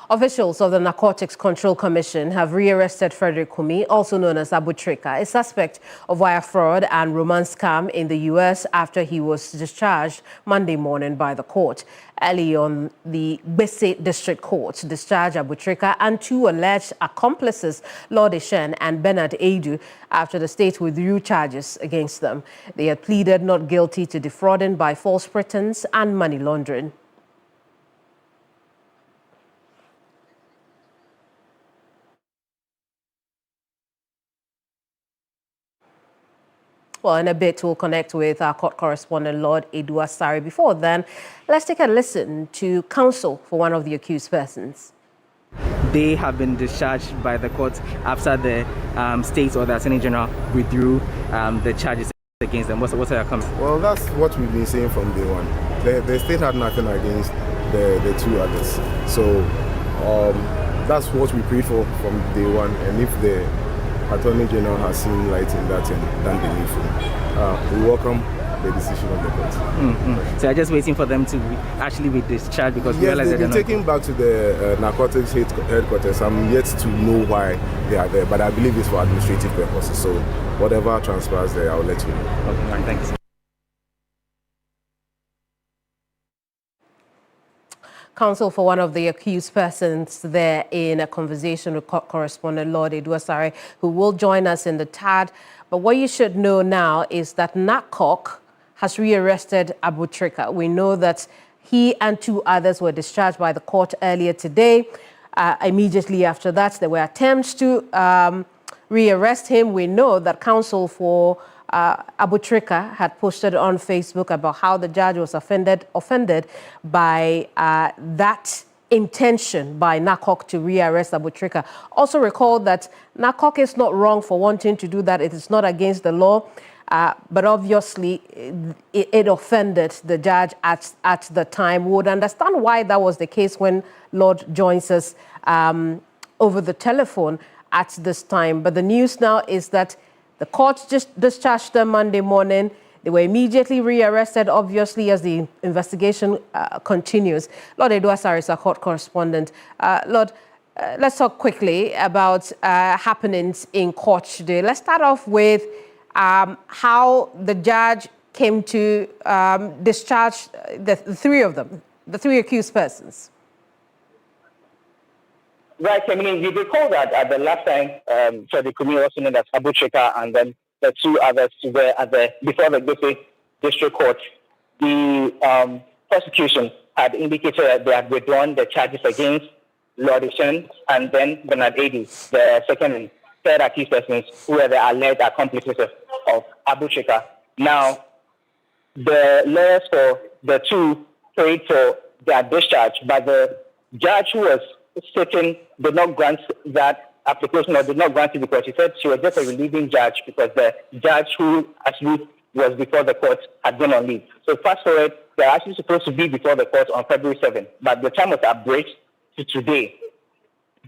Officials of the Narcotics Control Commission have rearrested Frederick Kumi, also known as Abu Trika, a suspect of wire fraud and romance scam in the U.S. after he was discharged Monday morning by the court. Early on, the Gbese District Court discharged Abu Trika and 2 alleged accomplices, Lord Shen and Bernard Edu, after the state withdrew charges against them. They had pleaded not guilty to defrauding by false pretense and money laundering. Well, in a bit, we'll connect with our court correspondent, Lord Edu Asare. Before then, let's take a listen to counsel for one of the accused persons. They have been discharged by the court after the state or the Attorney General withdrew the charges against them. What's your comment? Well, that's what we've been saying from day one. The state had nothing against the 2 others. So that's what we prayed for from day one. And if the Attorney General has seen light in that and done the needful, we welcome the decision of the court. So I'm just waiting for them to actually be discharged because we realize they've been taken back to the narcotics headquarters. I'm yet to know why they are there, but I believe it's for administrative purposes. So whatever transpires there, I'll let you know. Okay, fine, thank you. counsel for one of the accused persons there in a conversation with correspondent Lord Eduasare, who will join us in the TAD. But what you should know now is that NACOC has rearrested Abutrika. We know that he and 2 others were discharged by the court earlier today. Immediately after that, there were attempts to rearrest him. We know that counsel for Abutrika had posted on Facebook about how the judge was offended by that intention by NACOC to rearrest Abutrika. Also recall that NACOC is not wrong for wanting to do that. It is not against the law. But obviously, it offended the judge at the time. We would understand why that was the case when Lord joins us over the telephone at this time. But the news now is that the court just discharged them Monday morning. They were immediately rearrested, obviously, as the investigation continues. Lord Eduasare is our court correspondent. Lord, let's talk quickly about happenings in court today. Let's start off with how the judge came to discharge the 3 of them, the 3 accused persons. Right, I mean, you recall that at the last time, Frederick Kumi, also known as Abutrika, and then the 2 others were before the Gope District Court. The prosecution had indicated that they had withdrawn the charges against Lord Ishen and then Bernard Adu, the second and third accused persons who were the alleged accomplices of Abutrika. Now, the lawyers for the 2 prayed for their discharge, but the judge who was sitting did not grant that application, or did not grant it because she said she was just a relieving judge because the judge who actually was before the court had been on leave. So fast forward, they're actually supposed to be before the court on February 7th, but the time was abridged to today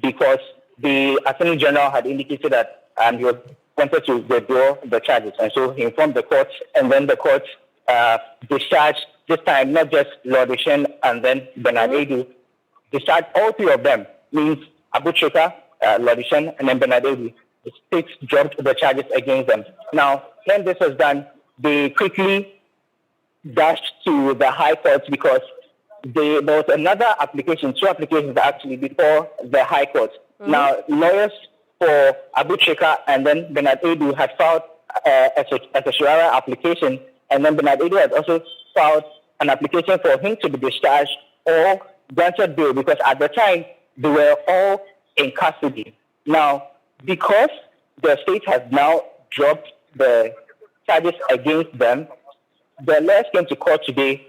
because the Attorney General had indicated that he wanted to withdraw the charges, and so he informed the court, and then the court discharged this time not just Lord Ishen and then Bernard Adu, discharged all 3 of them, means Abutrika, Lord Ishen, and then Bernard Adu. The state dropped the charges against them. Now, when this was done, they quickly dashed to the High Court because there was another application, 2 applications actually before the High Court. Now, lawyers for Abutrika and then Bernard Adu had filed a certiorari application, and then Bernard Adu had also filed an application for him to be discharged or granted bail because at the time they were all in custody. Now, because the state has now dropped the charges against them, the lawyers came to court today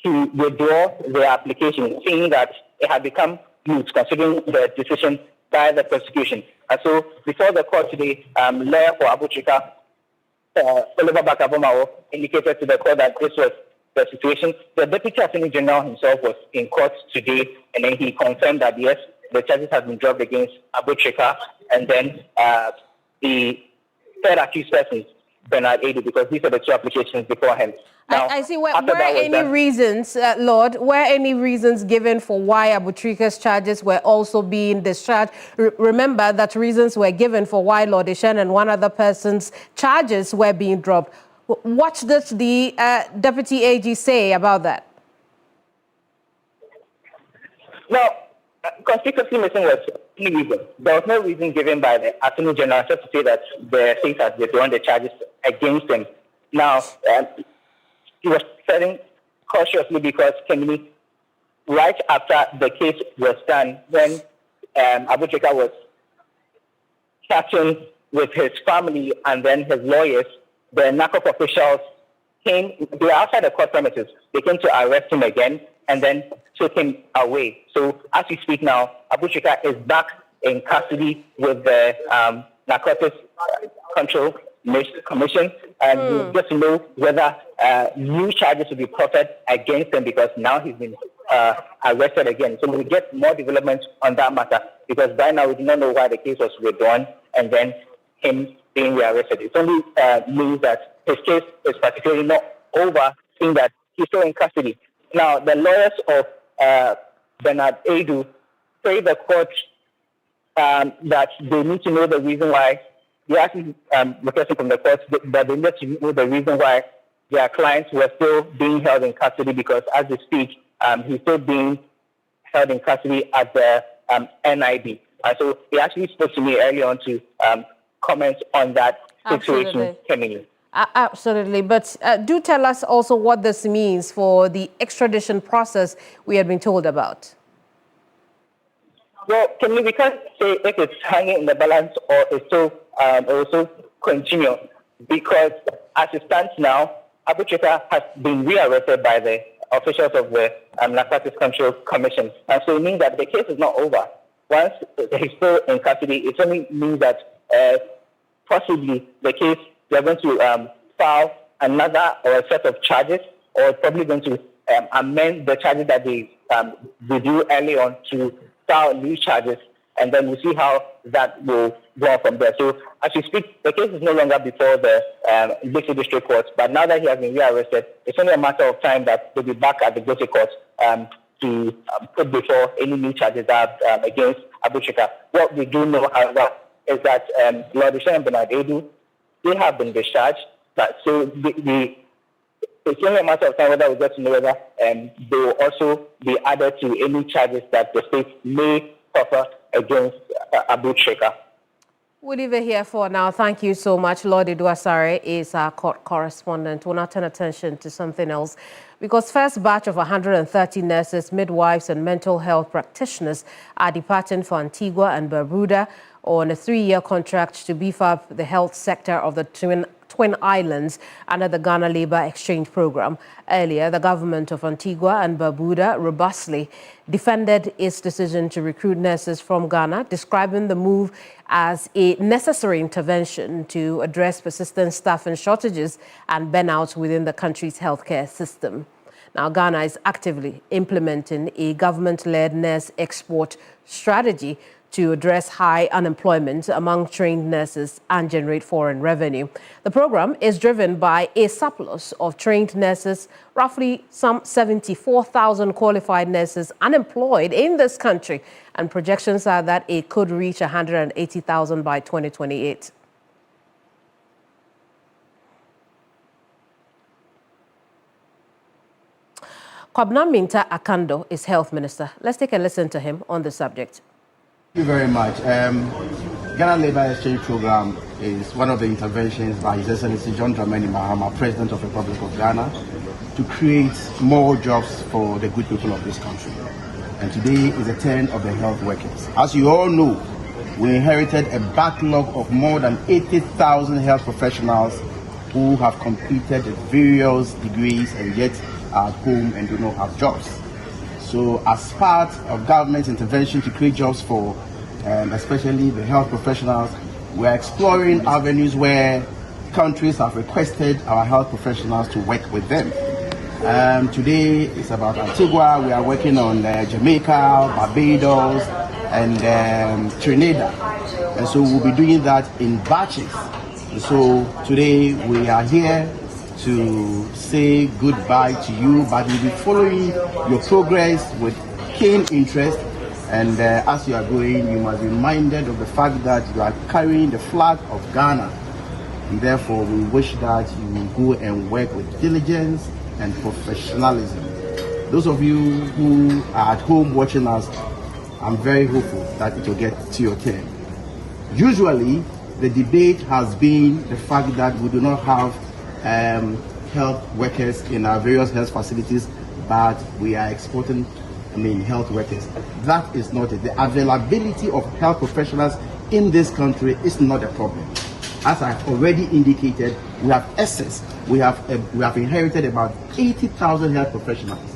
to withdraw their application, saying that it had become moot considering the decision by the prosecution. And so before the court today, lawyer for Abutrika, Oliver Bakabomao, indicated to the court that this was the situation. The Deputy Attorney General himself was in court today, and then he confirmed that yes, the charges have been dropped against Abutrika, and then the third accused person, Bernard Adu, because these are the 2 applications before him. Now, I see. Were any reasons, Lord, were any reasons given for why Abutrika's charges were also being discharged? Remember that reasons were given for why Lord Ishen and 1 other person's charges were being dropped. What did the Deputy AG say about that? Now, conspicuously missing was any reason. There was no reason given by the Attorney General except to say that the state has withdrawn the charges against him. Now, he was treading cautiously because Kemini, right after the case was done, when Abutrika was chatting with his family and then his lawyers, the NACOC officials came, they were outside the court premises. They came to arrest him again and then took him away. So as we speak now, Abutrika is back in custody with the Narcotics Control Commission, and just to know whether new charges will be proffered against him because now he's been arrested again. So we'll get more developments on that matter because by now we do not know why the case was withdrawn and then him being rearrested. It only means that his case is particularly not over, seeing that he's still in custody. Now, the lawyers of Bernard Adu say the court that they need to know the reason why. They actually requesting from the court that they need to know the reason why their clients were still being held in custody because as they speak, he's still being held in custody at the NIB. So he actually spoke to me earlier on to comment on that situation, Kemini. Absolutely. But do tell us also what this means for the extradition process we had been told about. Well, we can't say if it's hanging in the balance or it's still also continue, because as it stands now, Abutrika has been rearrested by the officials of the Narcotics Control Commission. And so it means that the case is not over. Once he's still in custody, it only means that possibly the case, they're going to file another or a set of charges, or probably going to amend the charges that they withdrew early on to file new charges, and then we'll see how that will go on from there. So as we speak, the case is no longer before the Gosi District Court, but now that he has been rearrested, it's only a matter of time that he'll be back at the Gosi Court to put before any new charges against Abutrika. What we do know, however, is that Lord Ishan and Bernard Edu, they have been discharged, but so it's only a matter of time whether we get to know whether they will also be added to any charges that the state may offer against Abutrika. We'll leave it here for now. Thank you so much. Lord Iduasare is our court correspondent. We'll now turn attention to something else, because first batch of 130 nurses, midwives and mental health practitioners are departing for Antigua and Barbuda on a 3-year contract to beef up the health sector of the Twin Islands under the Ghana Labour Exchange Program. Earlier, the government of Antigua and Barbuda robustly defended its decision to recruit nurses from Ghana, describing the move as a necessary intervention to address persistent staffing shortages and burnout within the country's healthcare system. Now, Ghana is actively implementing a government-led nurse export strategy to address high unemployment among trained nurses and generate foreign revenue. The program is driven by a surplus of trained nurses, roughly some 74,000 qualified nurses unemployed in this country, and projections are that it could reach 180,000 by 2028. Kwabena Minta Akando is Health Minister. Let's take a listen to him on the subject. Thank you very much. Ghana Labour Exchange Program is one of the interventions by His Excellency John Dramani Mahama, President of the Republic of Ghana, to create more jobs for the good people of this country. And today is the turn of the health workers. As you all know, we inherited a backlog of more than 80,000 health professionals who have completed various degrees and yet are at home and do not have jobs. So as part of government intervention to create jobs for especially the health professionals, we are exploring avenues where countries have requested our health professionals to work with them. Today it's about Antigua. We are working on Jamaica, Barbados, and Trinidad. And so we'll be doing that in batches. And so today we are here to say goodbye to you, but we'll be following your progress with keen interest. And as you are going, you must be reminded of the fact that you are carrying the flag of Ghana. And therefore, we wish that you will go and work with diligence and professionalism. Those of you who are at home watching us, I'm very hopeful that it will get to your turn. Usually, the debate has been the fact that we do not have health workers in our various health facilities, but we are exporting health workers. That is not it. The availability of health professionals in this country is not a problem. As I've already indicated, we have excess. We have inherited about 80,000 health professionals.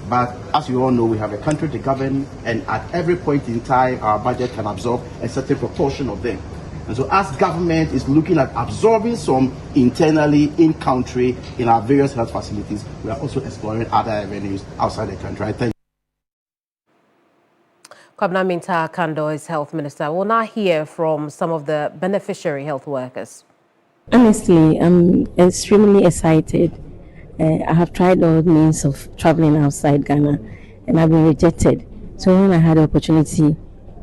But as you all know, we have a country to govern, and at every point in time, our budget can absorb a certain proportion of them. And so as government is looking at absorbing some internally in country in our various health facilities, we are also exploring other avenues outside the country. I thank you. Kwabena Minta Akando is Health Minister. We'll now hear from some of the beneficiary health workers. Honestly, I'm extremely excited. I have tried all means of traveling outside Ghana, and I've been rejected. So when I had the opportunity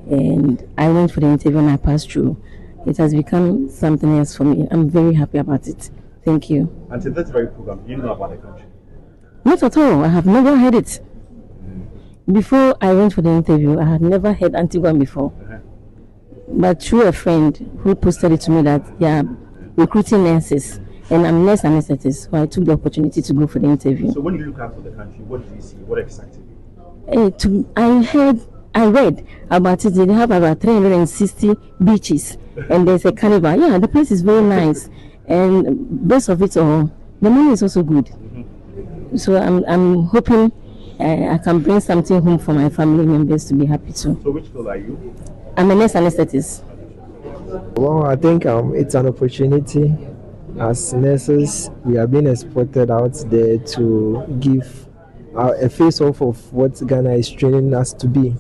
and I went for the interview and I passed through, it has become something else for me. I'm very happy about it. Thank you. And to this very program, you know about the country? Not at all. I have never heard it. Before I went for the interview, I had never heard Antigua before. But through a friend who posted it to me that they are recruiting nurses, and I'm nurse anesthetist, so I took the opportunity to go for the interview. So when you look out for the country, what did you see? What excited you? I read about it. They have about 360 beaches, and there's a carnival. Yeah, the place is very nice, and best of it all, the money is also good. So I'm hoping I can bring something home for my family members to be happy too. So which field are you? I'm a nurse anesthetist. Well, I think it's an opportunity. As nurses, we are being exported out there to give a face-off of what Ghana is training us to be.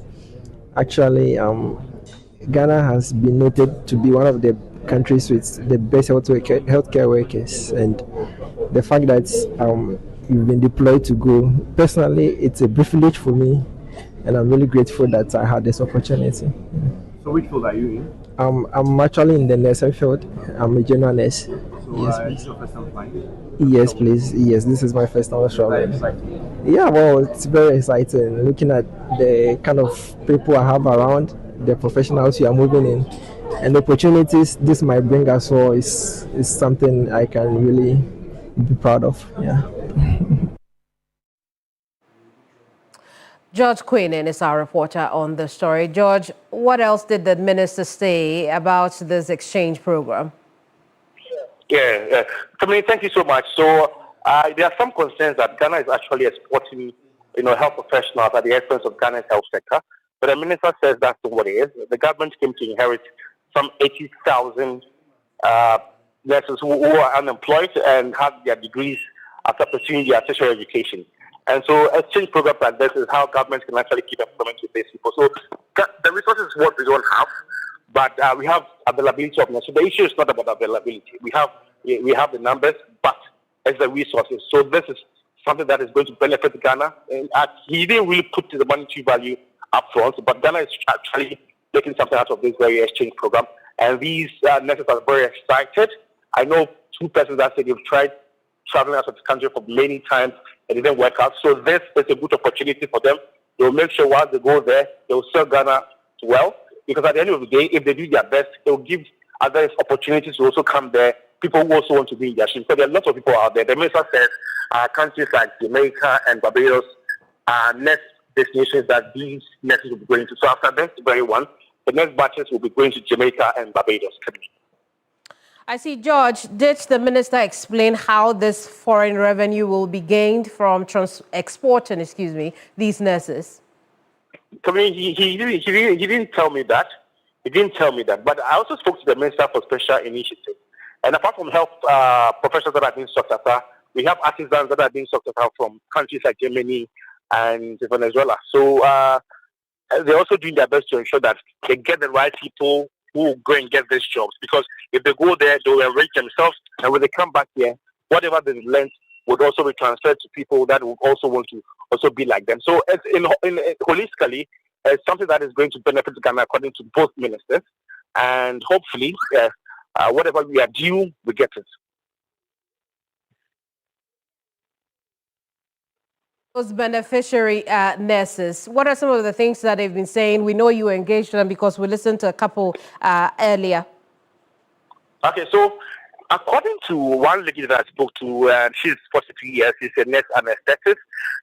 Actually, Ghana has been noted to be one of the countries with the best healthcare workers, and the fact that you've been deployed to go, personally, it's a privilege for me, and I'm really grateful that I had this opportunity. So which field are you in? I'm actually in the nursing field. I'm a general nurse. So yes, this is your first time flying? Yes, please. Yes, this is my first time traveling. Yeah, well, it's very exciting. Looking at the kind of people I have around, the professionals you are moving in, and the opportunities this might bring us all is something I can really be proud of. Yeah. George Queenan is our reporter on the story. George, what else did the minister say about this exchange program? Yeah. Thank you so much. So there are some concerns that Ghana is actually exporting, health professionals at the expense of Ghana's health sector. But the minister says that's not what it is. The government came to inherit some 80,000 nurses who are unemployed and have their degrees after pursuing their tertiary education. And so exchange programs like this is how governments can actually keep employment with these people. So the resources is what we don't have, but we have availability of nurses. So the issue is not about availability. We have the numbers, but it's the resources. So this is something that is going to benefit Ghana. And he didn't really put the monetary value up front, but Ghana is actually making something out of this very exchange program. And these nurses are very excited. I know two persons that said they've tried traveling out of the country for many times. It didn't work out. So this is a good opportunity for them. They will make sure once they go there, they will serve Ghana well. Because at the end of the day, if they do their best, they will give others opportunities to also come there. People who also want to be in their shoes. Because there are lots of people out there. The minister says countries like Jamaica and Barbados are next destinations that these nurses will be going to. So after this very one, the next batches will be going to Jamaica and Barbados. I see, George, did the minister explain how this foreign revenue will be gained from exporting these nurses? He didn't tell me that. He didn't tell me that. But I also spoke to the Minister for Special Initiatives. And apart from health professionals that are being sought after, we have artisans that are being sought after from countries like Germany and Venezuela. So they're also doing their best to ensure that they get the right people who will go and get these jobs, because if they go there, they will enrich themselves, and when they come back here, whatever they learned would also be transferred to people that would also want to also be like them. So holistically, it's something that is going to benefit Ghana according to both ministers, and hopefully, whatever we are due, we get it. Those beneficiary nurses, what are some of the things that they've been saying? We know you engaged them because we listened to a couple earlier. Okay, so according to one lady that I spoke to, she's 43 years, she's a nurse anesthetist,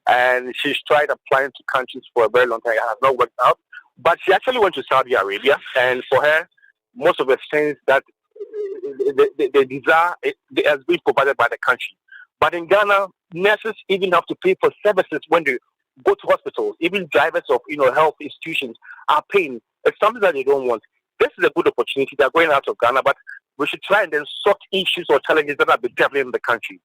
and she's tried applying to countries for a very long time. It has not worked out. But she actually went to Saudi Arabia, and for her, most of the things that they desire has been provided by the country. But in Ghana, nurses even have to pay for services when they go to hospitals. Even drivers of health institutions are paying. It's something that they don't want. This is a good opportunity. They're going out of Ghana, but we should try and then sort issues or challenges that are developing in the country.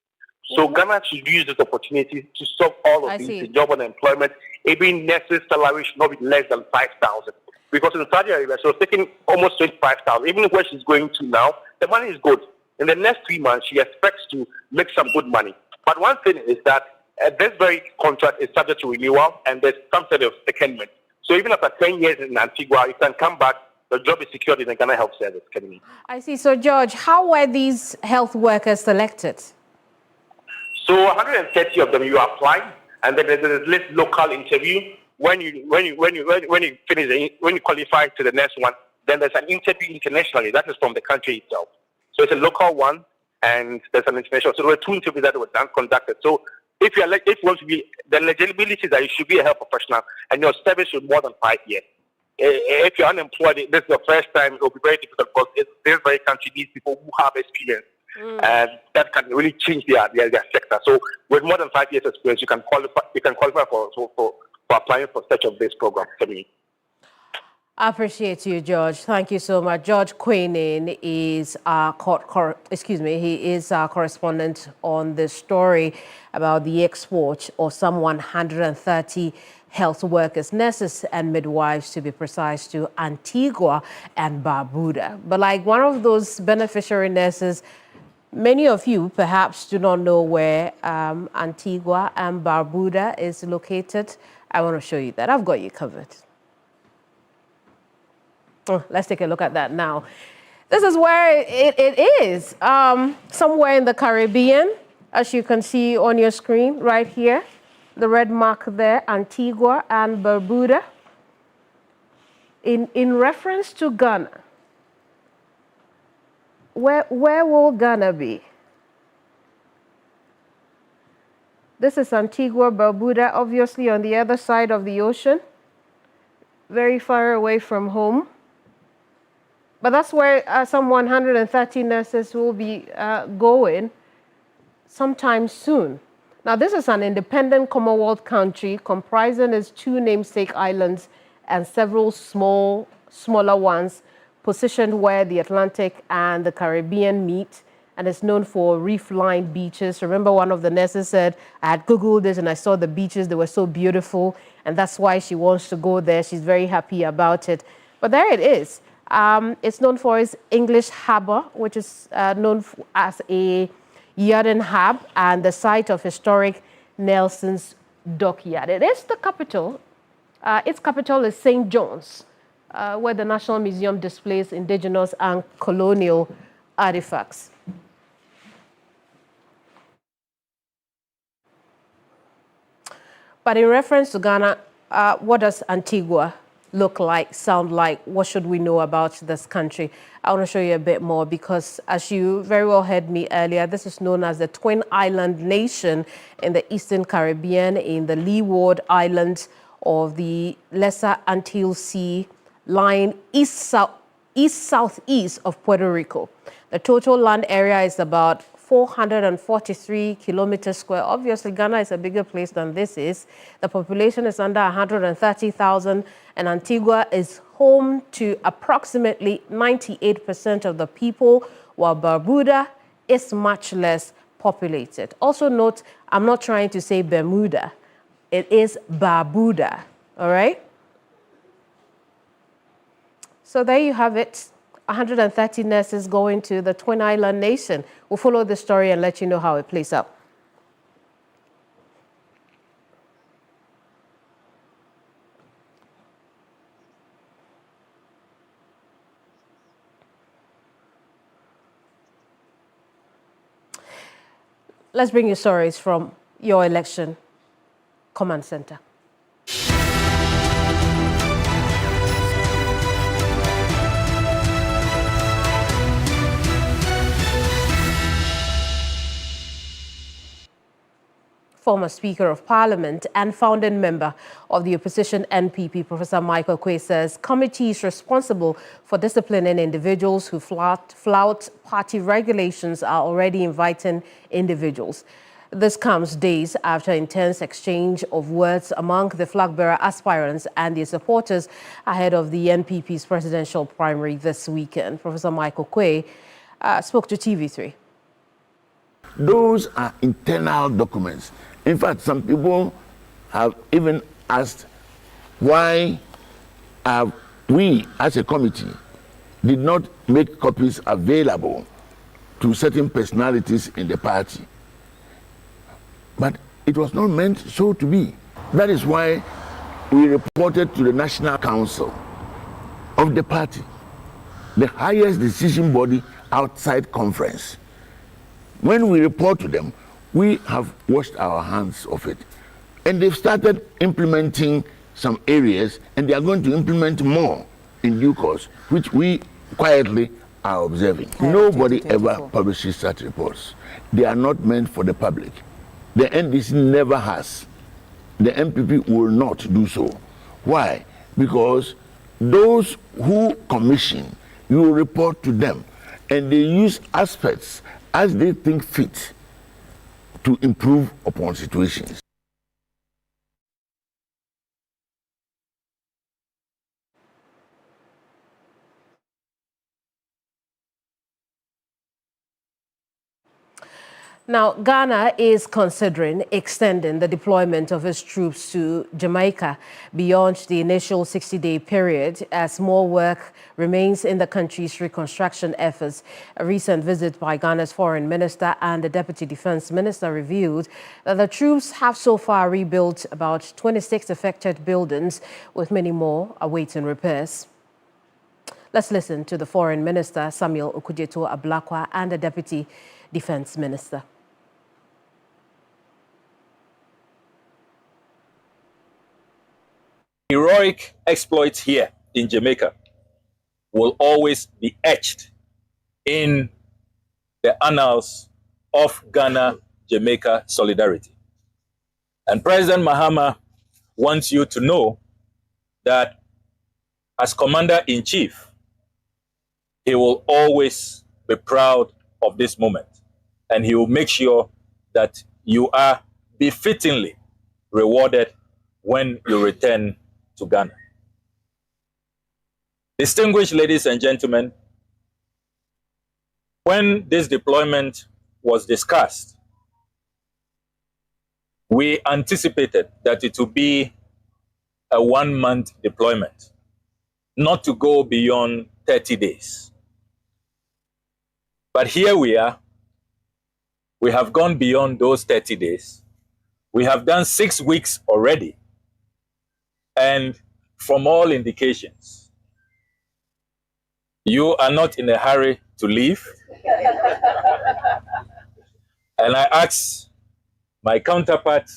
So Ghana should use this opportunity to solve all of these. The job and employment, even nurses' salary should not be less than 5,000. Because in Saudi Arabia, she was taking almost 25,000. Even where she's going to now, the money is good. In the next 3 months, she expects to make some good money. But one thing is that this very contract is subject to renewal, and there's some sort of secondment. So even after 10 years in Antigua, you can come back. The job is secured in the Ghana Health Service. I see. So, George, how were these health workers selected? So 130 of them you apply, and then there's this local interview when you finish when you qualify to the next one, then there's an interview internationally. That is from the country itself. So it's a local one, and there's an international. So there were 2 interviews that were conducted. So if you want to be, the eligibility is that you should be a health professional, and your service should be more than 5 years. If you're unemployed, this is the first time, it will be very difficult because this very country needs people who have experience. And that can really change their sector. So with more than 5 years experience, you can qualify for applying for such of this program. I appreciate you, George. Thank you so much. George Queenan is our he is our correspondent on this story about the export of some 130 health workers, nurses and midwives, to be precise, to Antigua and Barbuda. But like one of those beneficiary nurses, many of you perhaps do not know where Antigua and Barbuda is located. I want to show you that. I've got you covered. Let's take a look at that now. This is where it is, somewhere in the Caribbean, as you can see on your screen right here. The red mark there, Antigua and Barbuda. In reference to Ghana, where will Ghana be? This is Antigua, Barbuda, obviously on the other side of the ocean, very far away from home. But that's where some 130 nurses will be going sometime soon. Now, this is an independent Commonwealth country comprising its 2 namesake islands and several smaller ones positioned where the Atlantic and the Caribbean meet, and it's known for reef-lined beaches. Remember, one of the nurses said, I had Googled this and I saw the beaches, they were so beautiful, and that's why she wants to go there. She's very happy about it. But there it is. It's known for its English harbour, which is known as a yachting hub, and the site of historic Nelson's Dockyard. It is the capital. Its capital is St. John's, where the National Museum displays indigenous and colonial artifacts. But in reference to Ghana, what does Antigua look like, sound like? What should we know about this country? I want to show you a bit more because, as you very well heard me earlier, this is known as the Twin Island Nation in the Eastern Caribbean, in the Leeward Islands of the Lesser Antilles Sea, lying east-southeast of Puerto Rico. The total land area is about 443 kilometers square. Obviously, Ghana is a bigger place than this is. The population is under 130,000, and Antigua is home to approximately 98% of the people, while Barbuda is much less populated. Also note, I'm not trying to say Bermuda. It is Barbuda, all right? So there you have it. 130 nurses going to the Twin Island Nation. We'll follow the story and let you know how it plays out. Let's bring you stories from your election command center. Former Speaker of Parliament and founding member of the opposition NPP, Professor Michael Quay, says committees responsible for disciplining individuals who flout party regulations are already inviting individuals. This comes days after intense exchange of words among the flag-bearer aspirants and their supporters ahead of the NPP's presidential primary this weekend. Professor Michael Quay spoke to TV3. Those are internal documents. In fact, some people have even asked why we, as a committee, did not make copies available to certain personalities in the party. But it was not meant so to be. That is why we reported to the National Council of the party, the highest decision body outside conference. When we report to them, we have washed our hands of it. And they've started implementing some areas, and they are going to implement more in due course, which we quietly are observing. Nobody ever publishes such reports. They are not meant for the public. The NDC never has. The MPP will not do so. Why? Because those who commission, you report to them, and they use aspects as they think fit to improve upon situations. Now, Ghana is considering extending the deployment of its troops to Jamaica beyond the initial 60-day period as more work remains in the country's reconstruction efforts. A recent visit by Ghana's foreign minister and the deputy defense minister revealed that the troops have so far rebuilt about 26 affected buildings, with many more awaiting repairs. Let's listen to the foreign minister, Samuel Okudzeto Ablakwa, and the deputy defense minister. Heroic exploits here in Jamaica will always be etched in the annals of Ghana-Jamaica solidarity. And President Mahama wants you to know that as Commander-in-Chief, he will always be proud of this moment, and he will make sure that you are befittingly rewarded when you return to Ghana. Distinguished ladies and gentlemen, when this deployment was discussed, we anticipated that it would be a 1-month deployment, not to go beyond 30 days. But here we are. We have gone beyond those 30 days. We have done 6 weeks already. And from all indications, you are not in a hurry to leave. And I ask my counterpart,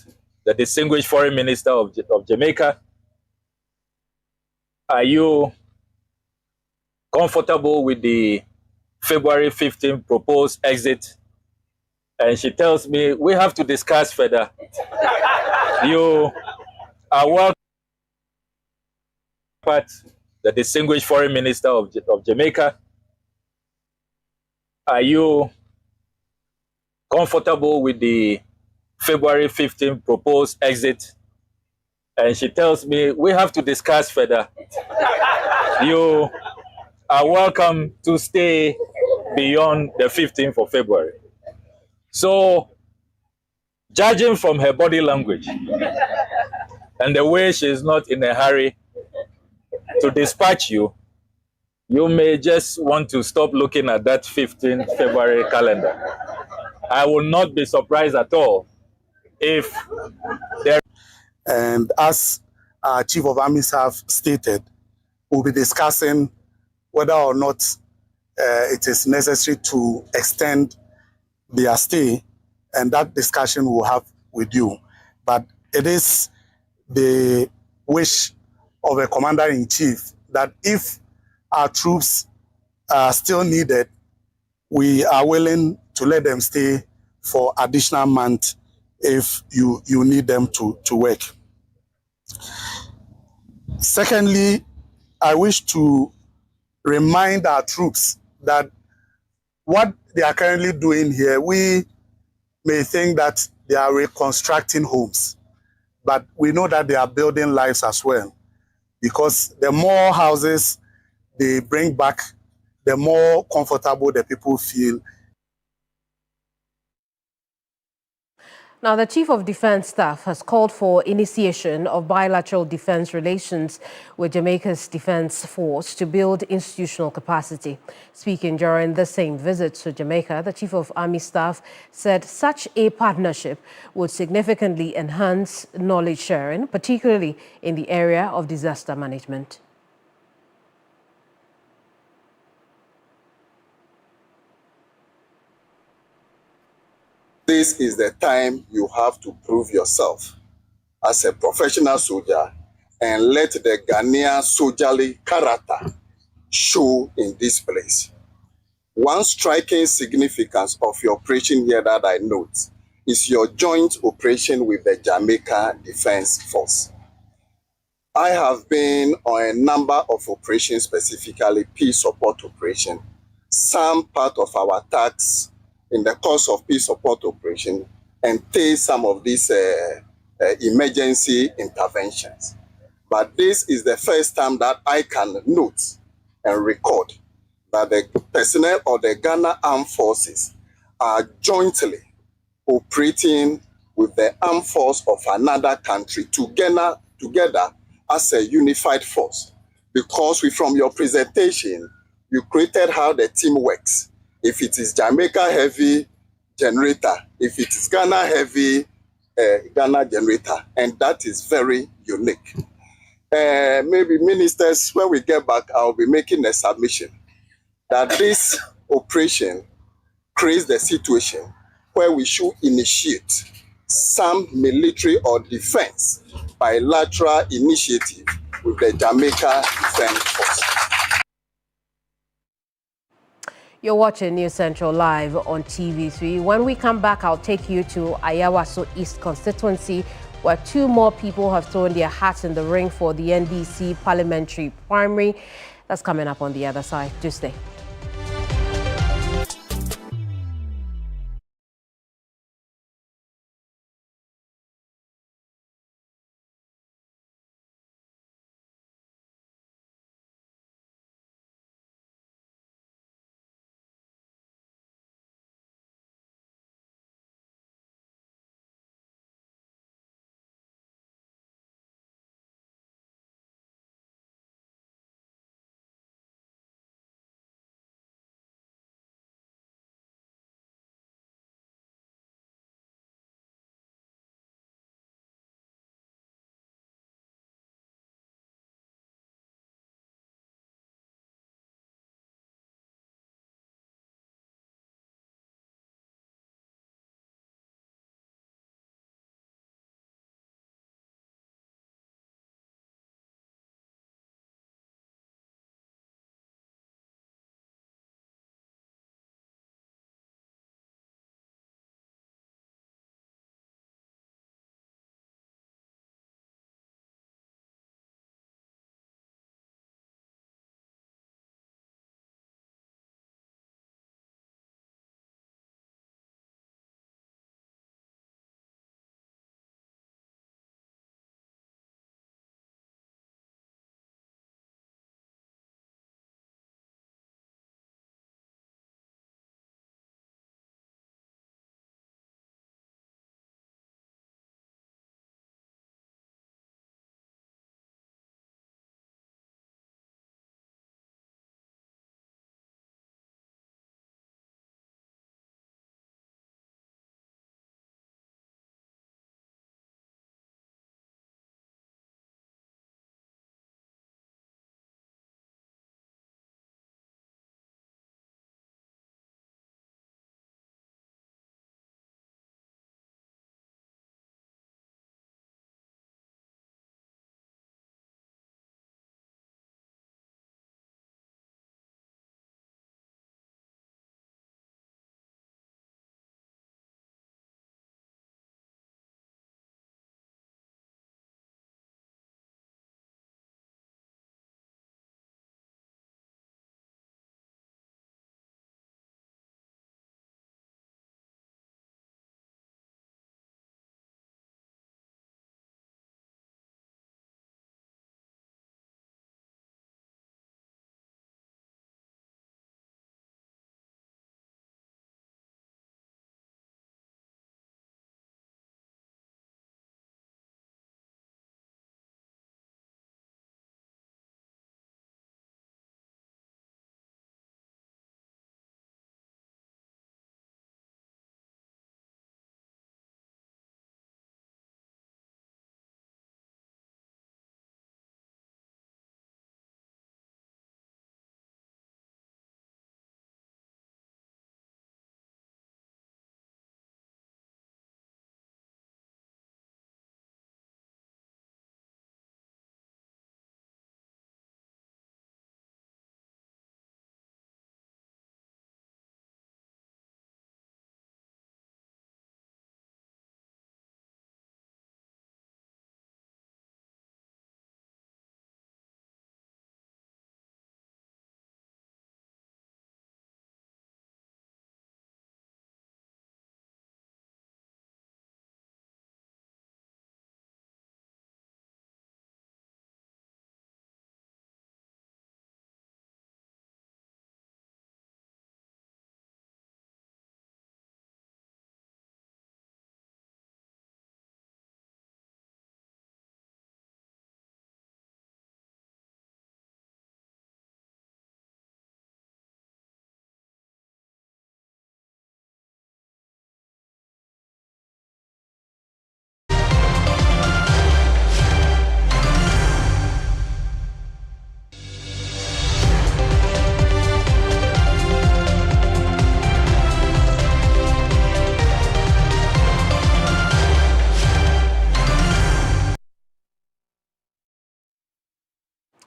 the distinguished foreign minister of Jamaica, are you comfortable with the February 15th proposed exit? And she tells me, we have to discuss further. You are welcome. The distinguished foreign minister of Jamaica, are you comfortable with the February 15th proposed exit? And she tells me, we have to discuss further. You are welcome to stay beyond the 15th of February. So, judging from her body language and the way she is not in a hurry to dispatch you, you may just want to stop looking at that 15th February calendar. I will not be surprised at all if there... And as our Chief of Army Staff stated, we'll be discussing whether or not it is necessary to extend their stay, and that discussion we'll have with you. But it is the wish of a commander-in-chief that if our troops are still needed, we are willing to let them stay for additional month if you need them to work. Secondly, I wish to remind our troops that what they are currently doing here, we may think that they are reconstructing homes, but we know that they are building lives as well. Because the more houses they bring back, the more comfortable the people feel. Now, the Chief of Defense Staff has called for initiation of bilateral defense relations with Jamaica's Defense Force to build institutional capacity. Speaking during the same visit to Jamaica, the Chief of Army Staff said such a partnership would significantly enhance knowledge sharing, particularly in the area of disaster management. This is the time you have to prove yourself as a professional soldier and let the Ghanaian soldierly character show in this place. One striking significance of your operation here that I note is your joint operation with the Jamaica Defense Force. I have been on a number of operations, specifically peace support operation. Some part of our attacks in the course of peace support operation entail some of these emergency interventions. But this is the first time that I can note and record that the personnel of the Ghana Armed Forces are jointly operating with the armed force of another country together as a unified force. Because from your presentation, you created how the team works. If it is Jamaica heavy generator, if it is Ghana heavy Ghana generator, and that is very unique. Maybe ministers, when we get back, I'll be making a submission that this operation creates the situation where we should initiate some military or defense bilateral initiative with the Jamaica Defense Force. You're watching News Central live on TV3. When we come back, I'll take you to Ayawaso East constituency, where 2 more people have thrown their hats in the ring for the NDC parliamentary primary. That's coming up on the other side. Do stay.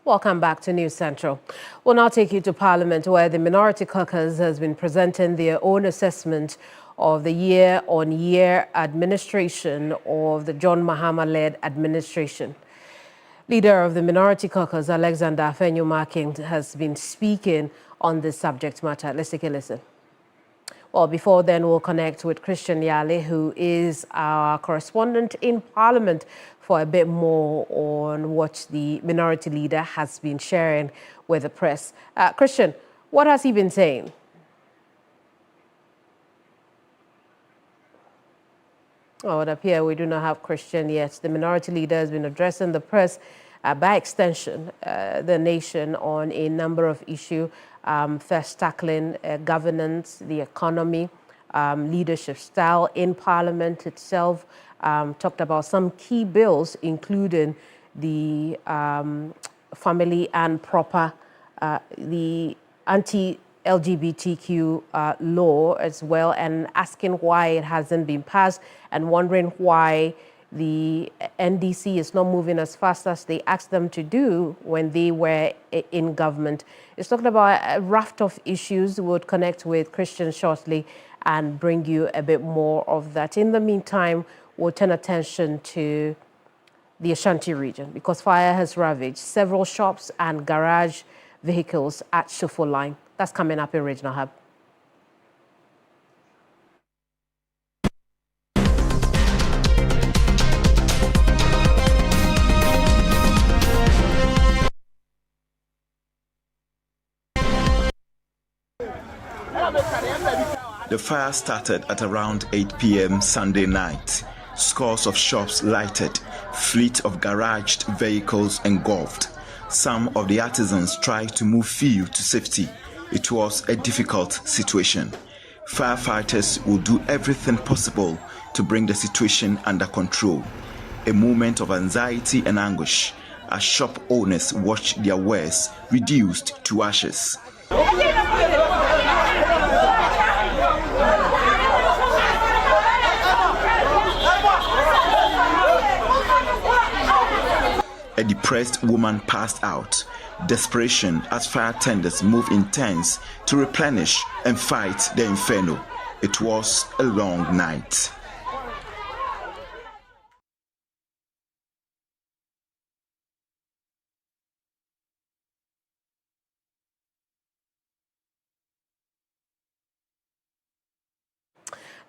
Welcome back to News Central. We'll now take you to Parliament, where the Minority Caucus has been presenting their own assessment of the year-on-year administration of the John Mahama-led administration. Leader of the Minority Caucus, Alexander Afenyo-Markin, has been speaking on this subject matter. Let's take a listen. Well, before then, we'll connect with Christian Yale, who is our correspondent in Parliament, for a bit more on what the minority leader has been sharing with the press. Christian, what has he been saying? Oh, it appears we do not have Christian yet. The minority leader has been addressing the press, by extension, the nation on a number of issues, first tackling governance, the economy, leadership style in Parliament itself, talked about some key bills, including the family and proper, the anti-LGBTQ law as well, and asking why it hasn't been passed and wondering why the NDC is not moving as fast as they asked them to do when they were in government. It's talking about a raft of issues. We'll connect with Christian shortly and bring you a bit more of that. In the meantime, we'll turn attention to the Ashanti region because fire has ravaged several shops and garage vehicles at Shufo Line. That's coming up in Regional Hub. The fire started at around 8 p.m. Sunday night. Scores of shops lighted, fleet of garaged vehicles engulfed. Some of the artisans tried to move few to safety. It was a difficult situation. Firefighters will do everything possible to bring the situation under control. A moment of anxiety and anguish as shop owners watched their wares reduced to ashes. A depressed woman passed out. Desperation as fire tenders move in turns to replenish and fight the inferno. It was a long night.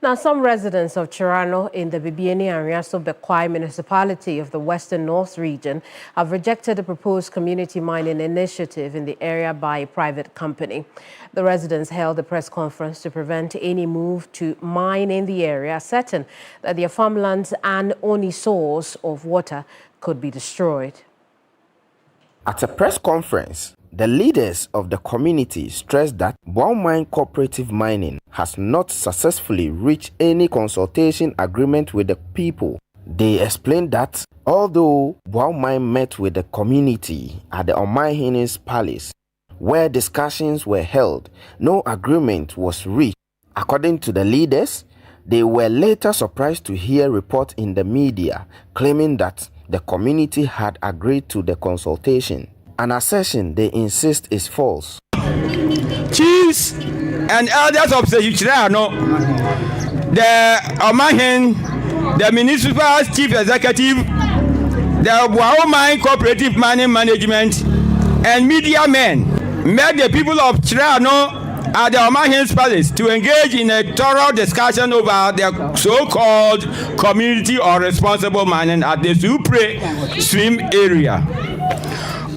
Now, some residents of Chirano in the Bibiani and Riaso Bekwai municipality of the Western North region have rejected a proposed community mining initiative in the area by a private company. The residents held a press conference to prevent any move to mine in the area, certain that their farmlands and only source of water could be destroyed. At a press conference, the leaders of the community stressed that Boao Mine Cooperative Mining has not successfully reached any consultation agreement with the people. They explained that although Boao Mine met with the community at the Omahini's palace, where discussions were held, no agreement was reached. According to the leaders, they were later surprised to hear reports in the media claiming that the community had agreed to the consultation. An assertion they insist is false. Chiefs and elders of the Chirano, the Omahin, the municipal chief executive, the Boao Mine Cooperative Mining Management, and media men met the people of Chirano at the Omahin's palace to engage in a thorough discussion over the so-called community or responsible mining at the Supre Stream area.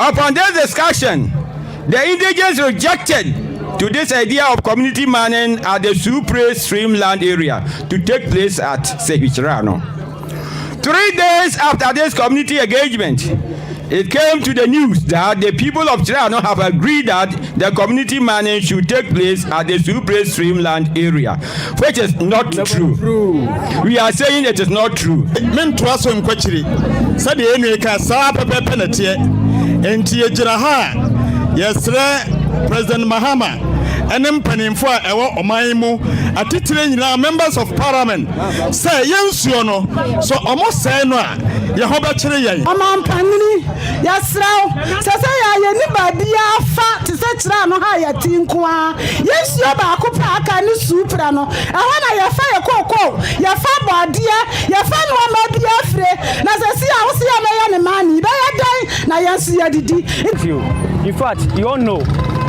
Upon this discussion, the indigents rejected to this idea of community mining at the Supre Streamland area to take place at Sehichirano. 3 days after this community engagement, it came to the news that the people of Chirano have agreed that the community mining should take place at the Supre Streamland area, which is not true. We are saying it is not true. Enti ejira ha yesre President Mahama ene mpanimfo a ewo oman mu atitire nyina members of parliament say yensuo no so omo say no a ye ho be kire yen oman panini yasraw sese ya ye ni badia fa ti se kira no ha ya tinko a yensuo ba ko pa aka ni supra no eho na ye fa ye kokko ye fa badia ye fa no ma bia fre na sese a wo se ya me ya ne mani be ya dai na yensu ya didi. In fact, you all know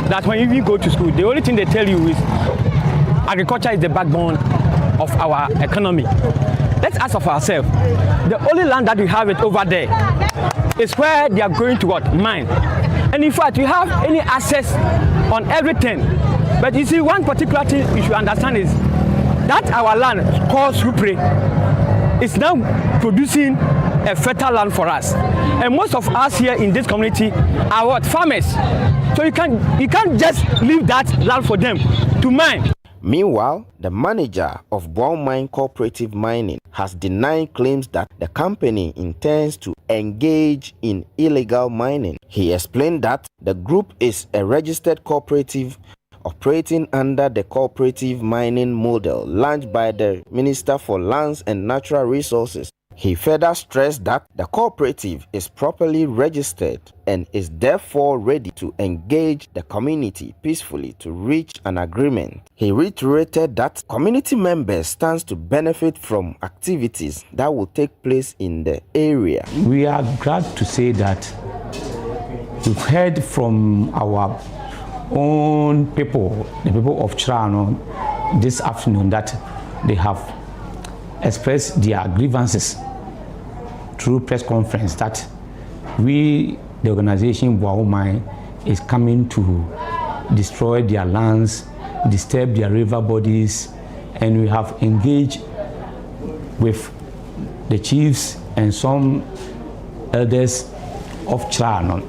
that when you go to school, the only thing they tell you is agriculture is the backbone of our economy. Let's ask of ourselves, the only land that we have it over there is where they are going to what? Mine. And in fact, we have any access on everything. But you see, one particular thing you should understand is that our land called Supre is now producing a fertile land for us. And most of us here in this community are what? Farmers. So you can't just leave that land for them to mine. Meanwhile, the manager of Boao Mine Cooperative Mining has denied claims that the company intends to engage in illegal mining. He explained that the group is a registered cooperative operating under the cooperative mining model launched by the Minister for Lands and Natural Resources. He further stressed that the cooperative is properly registered and is therefore ready to engage the community peacefully to reach an agreement. He reiterated that community members stand to benefit from activities that will take place in the area. We are glad to say that we've heard from our own people, the people of Chirano, this afternoon, that they have expressed their grievances through press conference that we, the organization Boao Mine, is coming to destroy their lands, disturb their river bodies, and we have engaged with the chiefs and some elders of Chirano.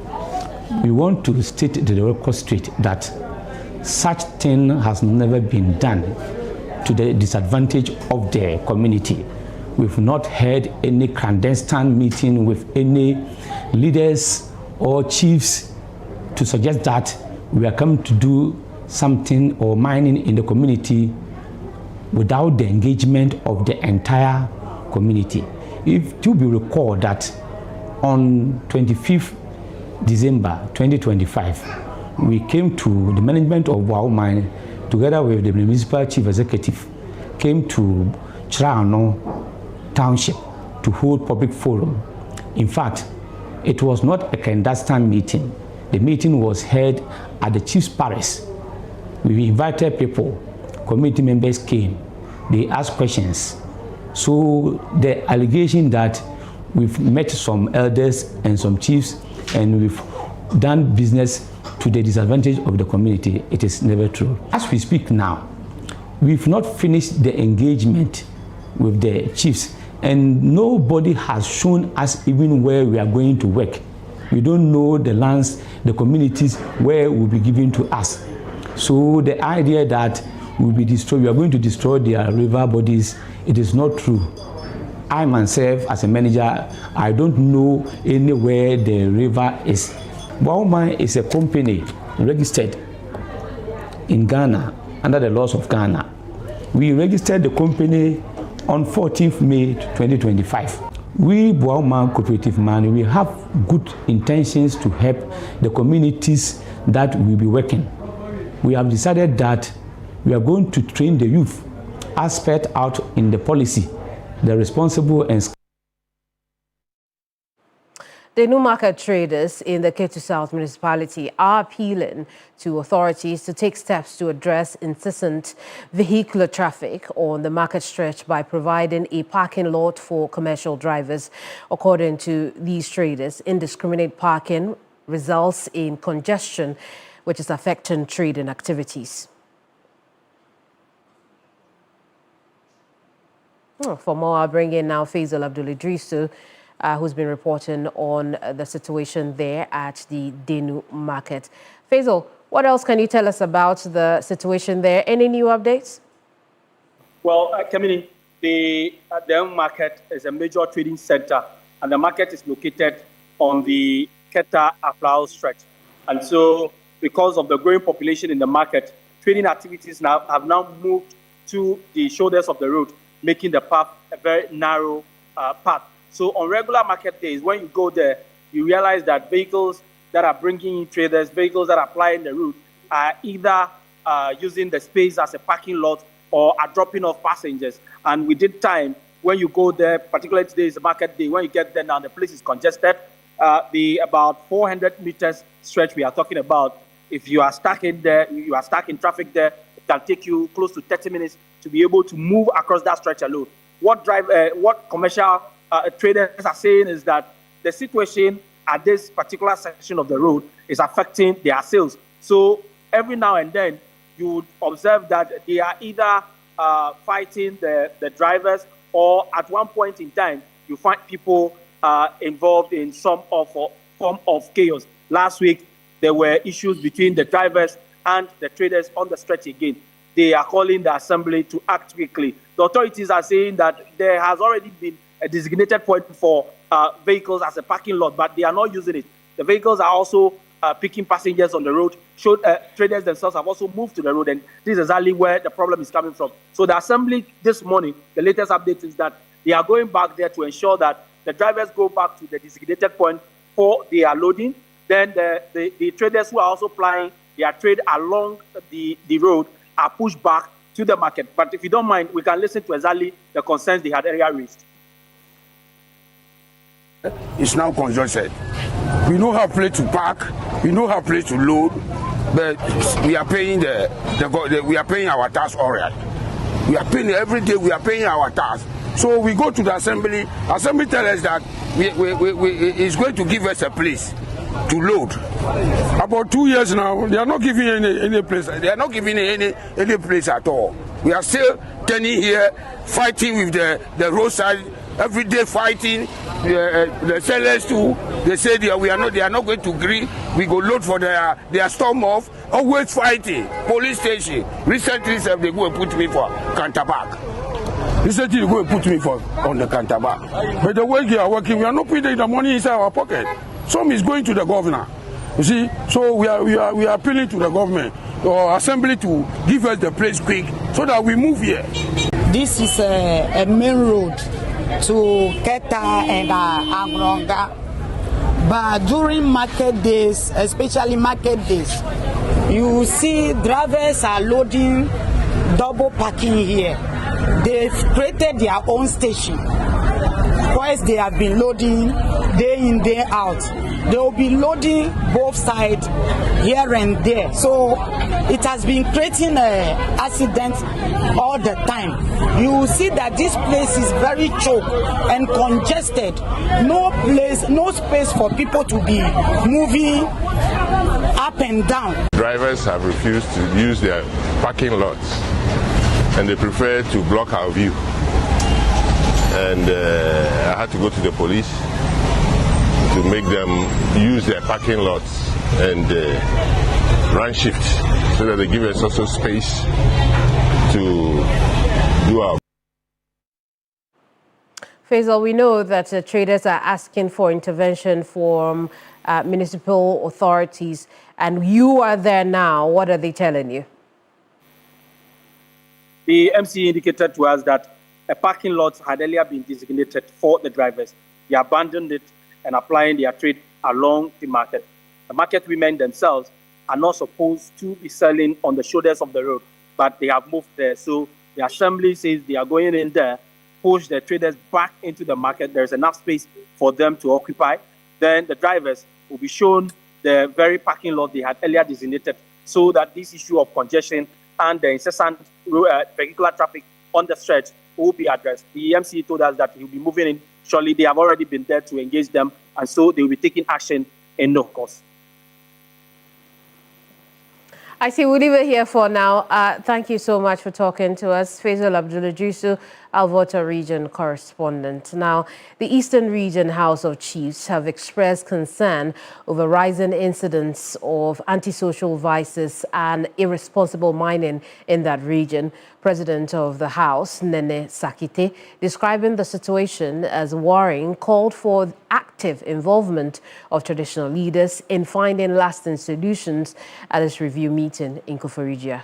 We want to state the record straight that such thing has never been done to the disadvantage of the community. We've not had any clandestine meeting with any leaders or chiefs to suggest that we are coming to do something or mining in the community without the engagement of the entire community. If you will recall that on 25th December 2025, we came to the management of Boao Mine together with the municipal chief executive, came to Chirano Township to hold public forum. In fact, it was not a clandestine meeting. The meeting was held at the chief's palace. We invited people, community members came, they asked questions. So the allegation that we've met some elders and some chiefs and we've done business to the disadvantage of the community, it is never true. As we speak now, we've not finished the engagement with the chiefs, and nobody has shown us even where we are going to work. We don't know the lands, the communities where will be given to us. So the idea that we'll be destroyed, we are going to destroy their river bodies, it is not true. I myself, as a manager, I don't know anywhere the river is. Boao Mine is a company registered in Ghana under the laws of Ghana. We registered the company on 14th May 2025. We, Boao Mine Cooperative Mining, we have good intentions to help the communities that will be working. We have decided that we are going to train the youth as spelled out in the policy, the responsible and The New Market traders in the Ketu South municipality are appealing to authorities to take steps to address incessant vehicular traffic on the market stretch by providing a parking lot for commercial drivers. According to these traders, indiscriminate parking results in congestion, which is affecting trading activities. For more, I'll bring in now Faisal Abdul-Idrisu, who's been reporting on the situation there at the Denu Market. Faisal, what else can you tell us about the situation there? Any new updates? Well, Kamini, the Denu Market is a major trading center, and the market is located on the Keta Aflao stretch. And so, because of the growing population in the market, trading activities have now moved to the shoulders of the road, making the path a very narrow path. So on regular market days, when you go there, you realize that vehicles that are bringing in traders, vehicles that are plying the route, are either using the space as a parking lot or are dropping off passengers. And within time, when you go there, particularly today is a market day, when you get there now, the place is congested. The about 400 meters stretch we are talking about, if you are stuck in there, you are stuck in traffic there, it can take you close to 30 minutes to be able to move across that stretch alone. What commercial traders are saying is that the situation at this particular section of the road is affecting their sales. So every now and then, you would observe that they are either fighting the drivers, or at one point in time, you find people involved in some form of chaos. Last week, there were issues between the drivers and the traders on the stretch again. They are calling the assembly to act quickly. The authorities are saying that there has already been a designated point for vehicles as a parking lot, but they are not using it. The vehicles are also picking passengers on the road. Traders themselves have also moved to the road, and this is exactly where the problem is coming from. So the assembly this morning, the latest update is that they are going back there to ensure that the drivers go back to the designated point for their loading. Then the traders who are also plying their trade along the road are pushed back to the market. But if you don't mind, we can listen to exactly the concerns they had earlier raised. It's now congested. We know how place to park, we know how place to load, but we are paying we are paying our tax already. We are paying every day. We are paying our tax. So we go to the assembly. Assembly tell us that it's going to give us a place to load. About 2 years now, they are not giving any place. They are not giving any place at all. We are still turning here, fighting with the roadside. Every day fighting. The sellers too. They say they are not going to agree. We go load for their storm off. Always fighting. Police station. Recently, they go and put me for counterback. Recently, they go and put me on the counterback. But the way they are working, we are not putting the money inside our pocket. Some is going to the governor. You see, so we are appealing to the government or assembly to give us the place quick so that we move here. This is a main road to Keta and Agronga. But during market days, especially market days, you see drivers are loading, double parking here. They've created their own station. Twice they have been loading day in, day out. They will be loading both sides here and there. So it has been creating accidents all the time. You will see that this place is very choked and congested. No space for people to be moving up and down. Drivers have refused to use their parking lots, and they prefer to block our view. And I had to go to the police to make them use their parking lots and run shifts so that they give us also space to do our. Faisal, we know that traders are asking for intervention from municipal authorities, and you are there now. What are they telling you? The MC indicated to us that a parking lot had earlier been designated for the drivers. They abandoned it and applying their trade along the market. The market women themselves are not supposed to be selling on the shoulders of the road, but they have moved there. So the assembly says they are going in there, push the traders back into the market. There's enough space for them to occupy. Then the drivers will be shown the very parking lot they had earlier designated, so that this issue of congestion and the incessant vehicular traffic on the stretch will be addressed. The MC told us that he will be moving in. Surely they have already been there to engage them, and so they will be taking action in no course. I see we'll leave it here for now. Thank you so much for talking to us. Faisal Abdulajusu, Alberta Region Correspondent. Now, the Eastern Region House of Chiefs have expressed concern over rising incidents of antisocial vices and irresponsible mining in that region. President of the House, Nene Sakite, describing the situation as worrying, called for active involvement of traditional leaders in finding lasting solutions at this review meeting in Koforidua.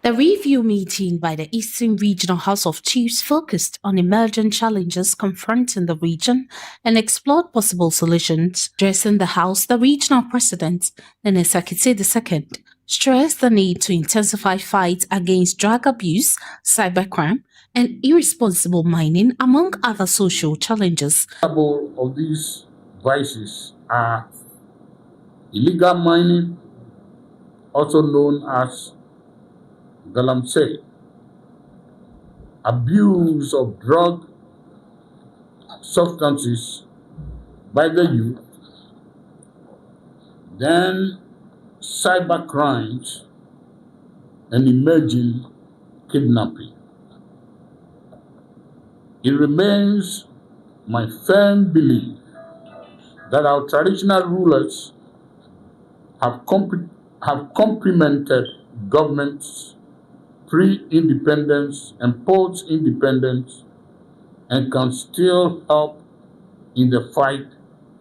The review meeting by the Eastern Regional House of Chiefs focused on emerging challenges confronting the region and explored possible solutions. Addressing the House, the regional president, Nene Sakitse II, stressed the need to intensify fights against drug abuse, cybercrime, and irresponsible mining, among other social challenges. Several of these vices are illegal mining, also known as galamsey, abuse of drug substances by the youth, then cyber crimes and emerging kidnapping. It remains my firm belief that our traditional rulers have complemented governments pre-independence and post-independence and can still help in the fight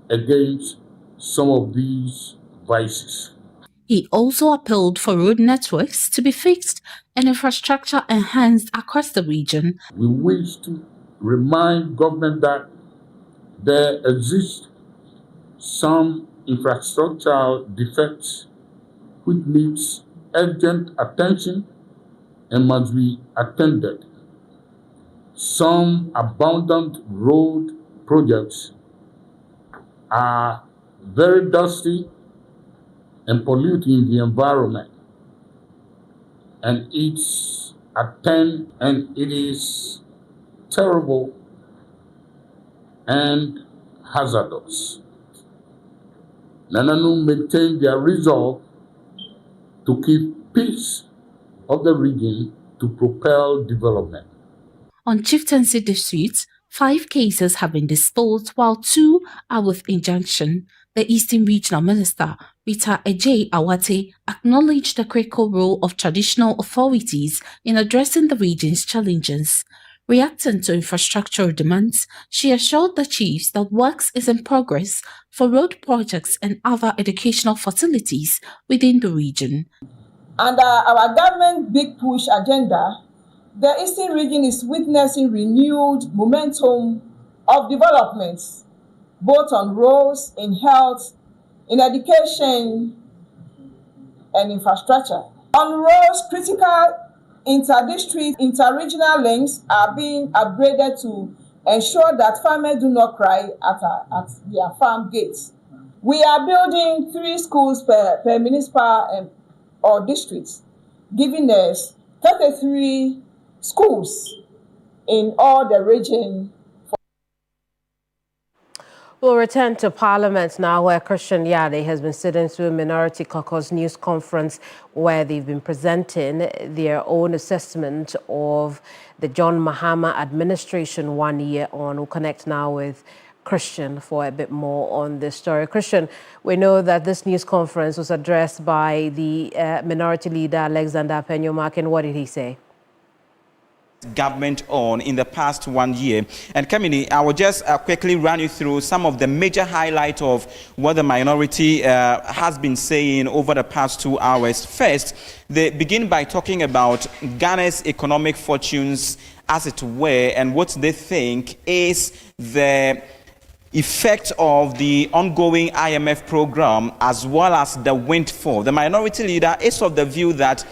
against some of these vices. He also appealed for road networks to be fixed and infrastructure enhanced across the region. We wish to remind government that there exist some infrastructural defects which needs urgent attention and must be attended. Some abundant road projects are very dusty and polluting the environment, and it is terrible and hazardous. Nananu maintained their resolve to keep peace of the region to propel development. On chieftaincy disputes, 5 cases have been disposed while 2 are with injunction. The Eastern Regional Minister, Rita Ejay Awate, acknowledged the critical role of traditional authorities in addressing the region's challenges. Reacting to infrastructural demands, she assured the chiefs that works is in progress for road projects and other educational facilities within the region. Under our government Big Push agenda, the Eastern region is witnessing renewed momentum of developments, both on roads, in health, in education, and infrastructure. On roads, critical inter-district, inter-regional links are being upgraded to ensure that farmers do not cry at their farm gates. We are building 3 schools per municipal or districts, giving us 33 schools in all the region. We'll return to Parliament now, where Christian Yade has been sitting through a Minority Caucus news conference where they've been presenting their own assessment of the John Mahama administration 1 year on. We'll connect now with Christian for a bit more on this story. Christian, we know that this news conference was addressed by the Minority Leader Alexander Penyumakin. What did he say? Government on in the past 1 year. And Kamini, I will just quickly run you through some of the major highlights of what the minority has been saying over the past 2 hours. First, they begin by talking about Ghana's economic fortunes, as it were, and what they think is the effect of the ongoing IMF program as well as the windfall. The minority leader is of the view that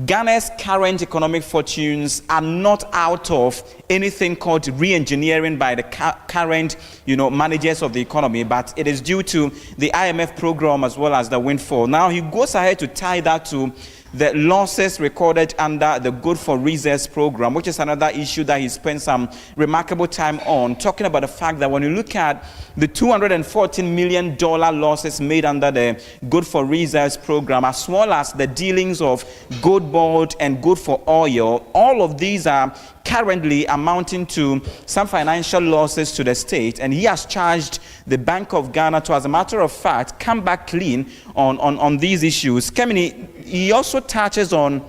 Ghana's current economic fortunes are not out of anything called re-engineering by the current, managers of the economy, but it is due to the IMF program as well as the windfall. Now, he goes ahead to tie that to the losses recorded under the Good for Reserves program, which is another issue that he spent some remarkable time on, talking about the fact that when you look at the $214 million losses made under the Good for Reserves program, as well as the dealings of Gold Board and Good for Oil, all of these are currently amounting to some financial losses to the state, and he has charged the Bank of Ghana to, as a matter of fact, come back clean on these issues. Kemini, he also touches on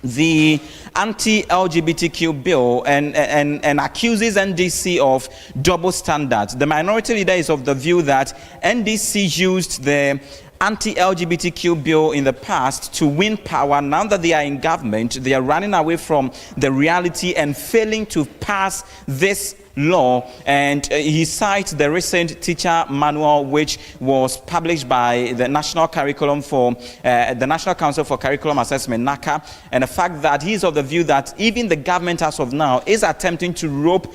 the anti-LGBTQ bill and accuses NDC of double standards. The minority leader is of the view that NDC used the anti-LGBTQ bill in the past to win power. Now that they are in government, they are running away from the reality and failing to pass this law. And he cites the recent teacher manual, which was published by the National Curriculum for the National Council for Curriculum Assessment, NACA, and the fact that he's of the view that even the government as of now is attempting to rope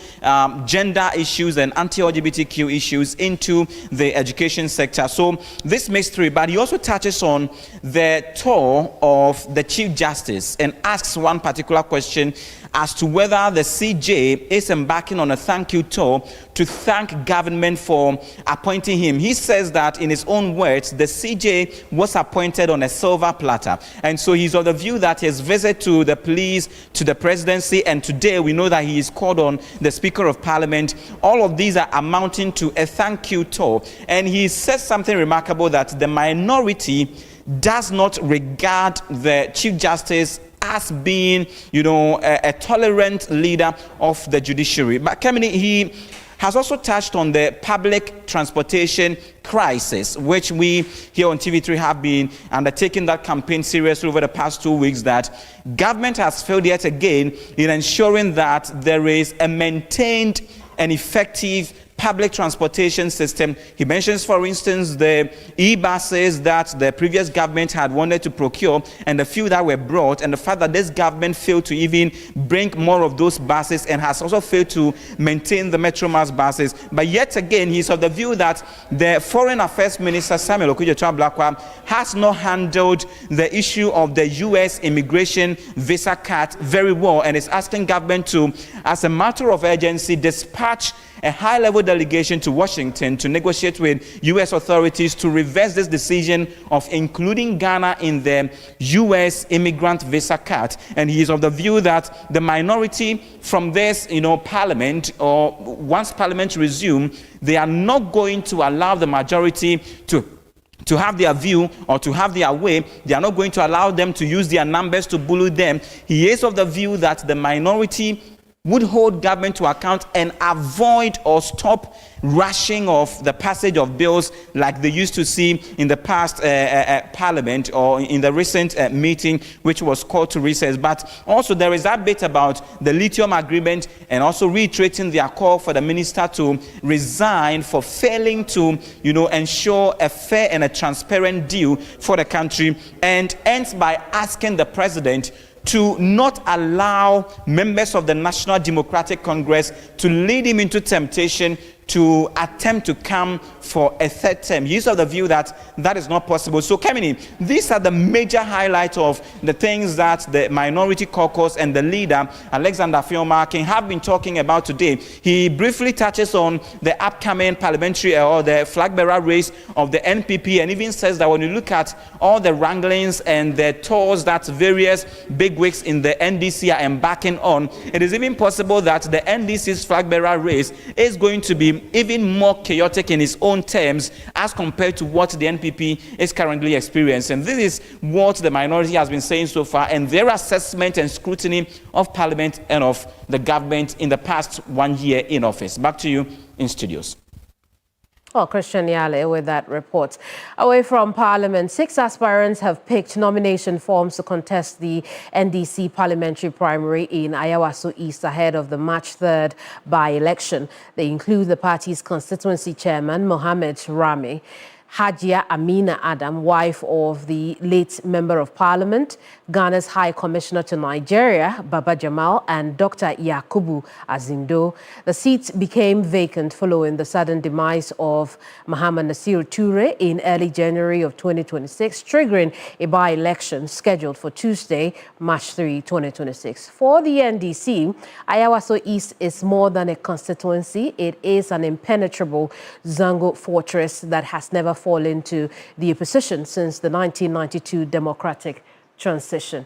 gender issues and anti-LGBTQ issues into the education sector. So this makes three, but he also touches on the tour of the Chief Justice and asks one particular question as to whether the CJ is embarking on a thank you tour to thank government for appointing him. He says that, in his own words, the CJ was appointed on a silver platter. And so he's of the view that his visit to the police, to the presidency, and today we know that he is called on the Speaker of Parliament, all of these are amounting to a thank you tour. And he says something remarkable, that the minority does not regard the Chief Justice as being, a tolerant leader of the judiciary. But Kemini, he has also touched on the public transportation crisis, which we here on TV3 have been undertaking that campaign seriously over the past 2 weeks, that government has failed yet again in ensuring that there is a maintained and effective public transportation system. He mentions, for instance, the e-buses that the previous government had wanted to procure and the few that were brought, and the fact that this government failed to even bring more of those buses and has also failed to maintain the Metromass buses. But yet again, he's of the view that the Foreign Affairs Minister, Samuel Okudzeto-Ablakwa, has not handled the issue of the U.S. immigration visa cut very well, and is asking government to, as a matter of urgency, dispatch a high-level delegation to Washington to negotiate with U.S. authorities to reverse this decision of including Ghana in the U.S. immigrant visa cut. And he is of the view that the minority from this, parliament, or once parliament resume, they are not going to allow the majority to have their view or to have their way. They are not going to allow them to use their numbers to bully them. He is of the view that the minority would hold government to account and avoid or stop rushing of the passage of bills like they used to see in the past parliament or in the recent meeting, which was called to recess. But also there is that bit about the lithium agreement, and also reiterating their call for the minister to resign for failing to, ensure a fair and a transparent deal for the country, and ends by asking the president to not allow members of the National Democratic Congress to lead him into temptation to attempt to come for a third term. He's of the view that that is not possible. So, Kemini, these are the major highlights of the things that the Minority Caucus and the leader, Alexander Fion-Markin, have been talking about today. He briefly touches on the upcoming parliamentary or the flag bearer race of the NPP, and even says that when you look at all the wranglings and the tours that various bigwigs in the NDC are embarking on, it is even possible that the NDC's flag bearer race is going to be even more chaotic in its own terms as compared to what the NPP is currently experiencing. This is what the minority has been saying so far, and their assessment and scrutiny of Parliament and of the government in the past 1 year in office. Back to you in studios. Well, Christian Yale with that report. Away from Parliament, 6 aspirants have picked nomination forms to contest the NDC parliamentary primary in Ayawaso East ahead of the March 3rd by-election. They include the party's constituency chairman, Mohammed Rami, Hajia Amina Adam, wife of the late Member of Parliament, Ghana's High Commissioner to Nigeria, Baba Jamal, and Dr. Yakubu Azindo. The seat became vacant following the sudden demise of Muhammad Nasir Toure in early January of 2026, triggering a by-election scheduled for Tuesday, March 3, 2026. For the NDC, Ayawaso East is more than a constituency. It is an impenetrable Zango fortress that has never fallen to the opposition since the 1992 democratic transition.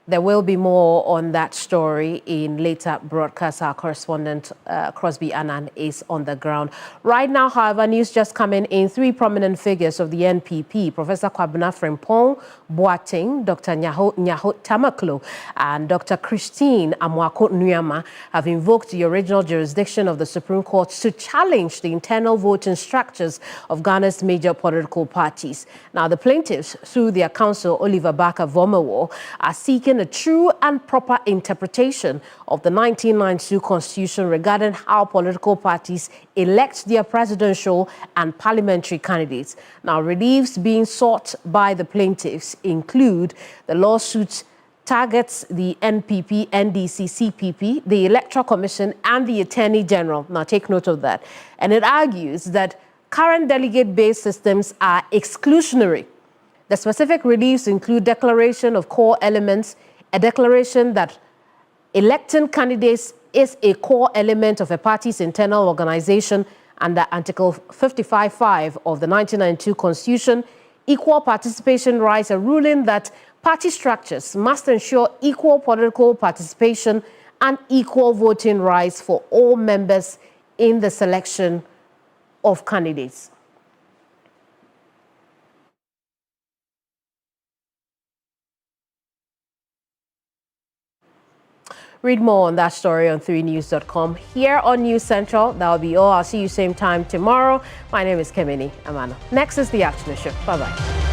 There will be more on that story in later broadcasts. Our correspondent Crosby Annan is on the ground. Right now, however, news just coming in. 3 prominent figures of the NPP, Professor Kwabena Frimpong Boateng, Dr. Nyaho Tamaklo, and Dr. Christine Amwako Nuyama, have invoked the original jurisdiction of the Supreme Court to challenge the internal voting structures of Ghana's major political parties. Now, the plaintiffs, through their counsel, Oliver Barker-Vormawor, are seeking a true and proper interpretation of the 1992 Constitution regarding how political parties elect their presidential and parliamentary candidates. Now, reliefs being sought by the plaintiffs include the lawsuit targets the NPP, NDC, CPP, the Electoral Commission, and the Attorney General. Now, take note of that. And it argues that current delegate-based systems are exclusionary. The specific reliefs include declaration of core elements, a declaration that electing candidates is a core element of a party's internal organization under Article 55(5) of the 1992 Constitution, equal participation rights, a ruling that party structures must ensure equal political participation and equal voting rights for all members in the selection of candidates. Read more on that story on 3news.com. Here on News Central, that will be all. I'll see you same time tomorrow. My name is Kemini Amano. Next is The Afternoon Show. Bye-bye.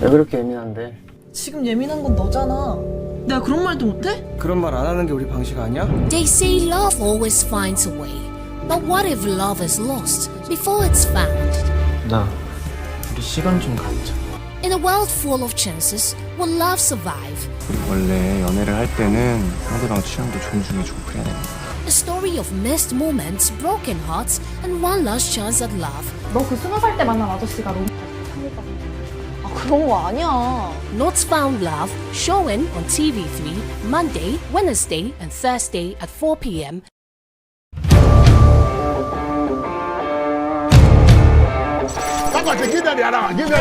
왜 그렇게 예민한데? 지금 예민한 건 너잖아. 내가 그런 말도 못해? 그런 말 안 하는 게 우리 방식 아니야? They say love always finds a way. But what if love is lost before it's found? 나 우리 시간 좀 갖자. In a world full of chances, will love survive? 우리 원래 연애를 할 때는 상대방 취향도 존중해주고 그래야 된다. A story of missed moments, broken hearts, and one last chance at love. 너 그 20살 때 만난 아저씨가 너무 그런 거 아니야. Not Found Love, showing on TV3 Monday, Wednesday, and Thursday at 4 p.m. Give them the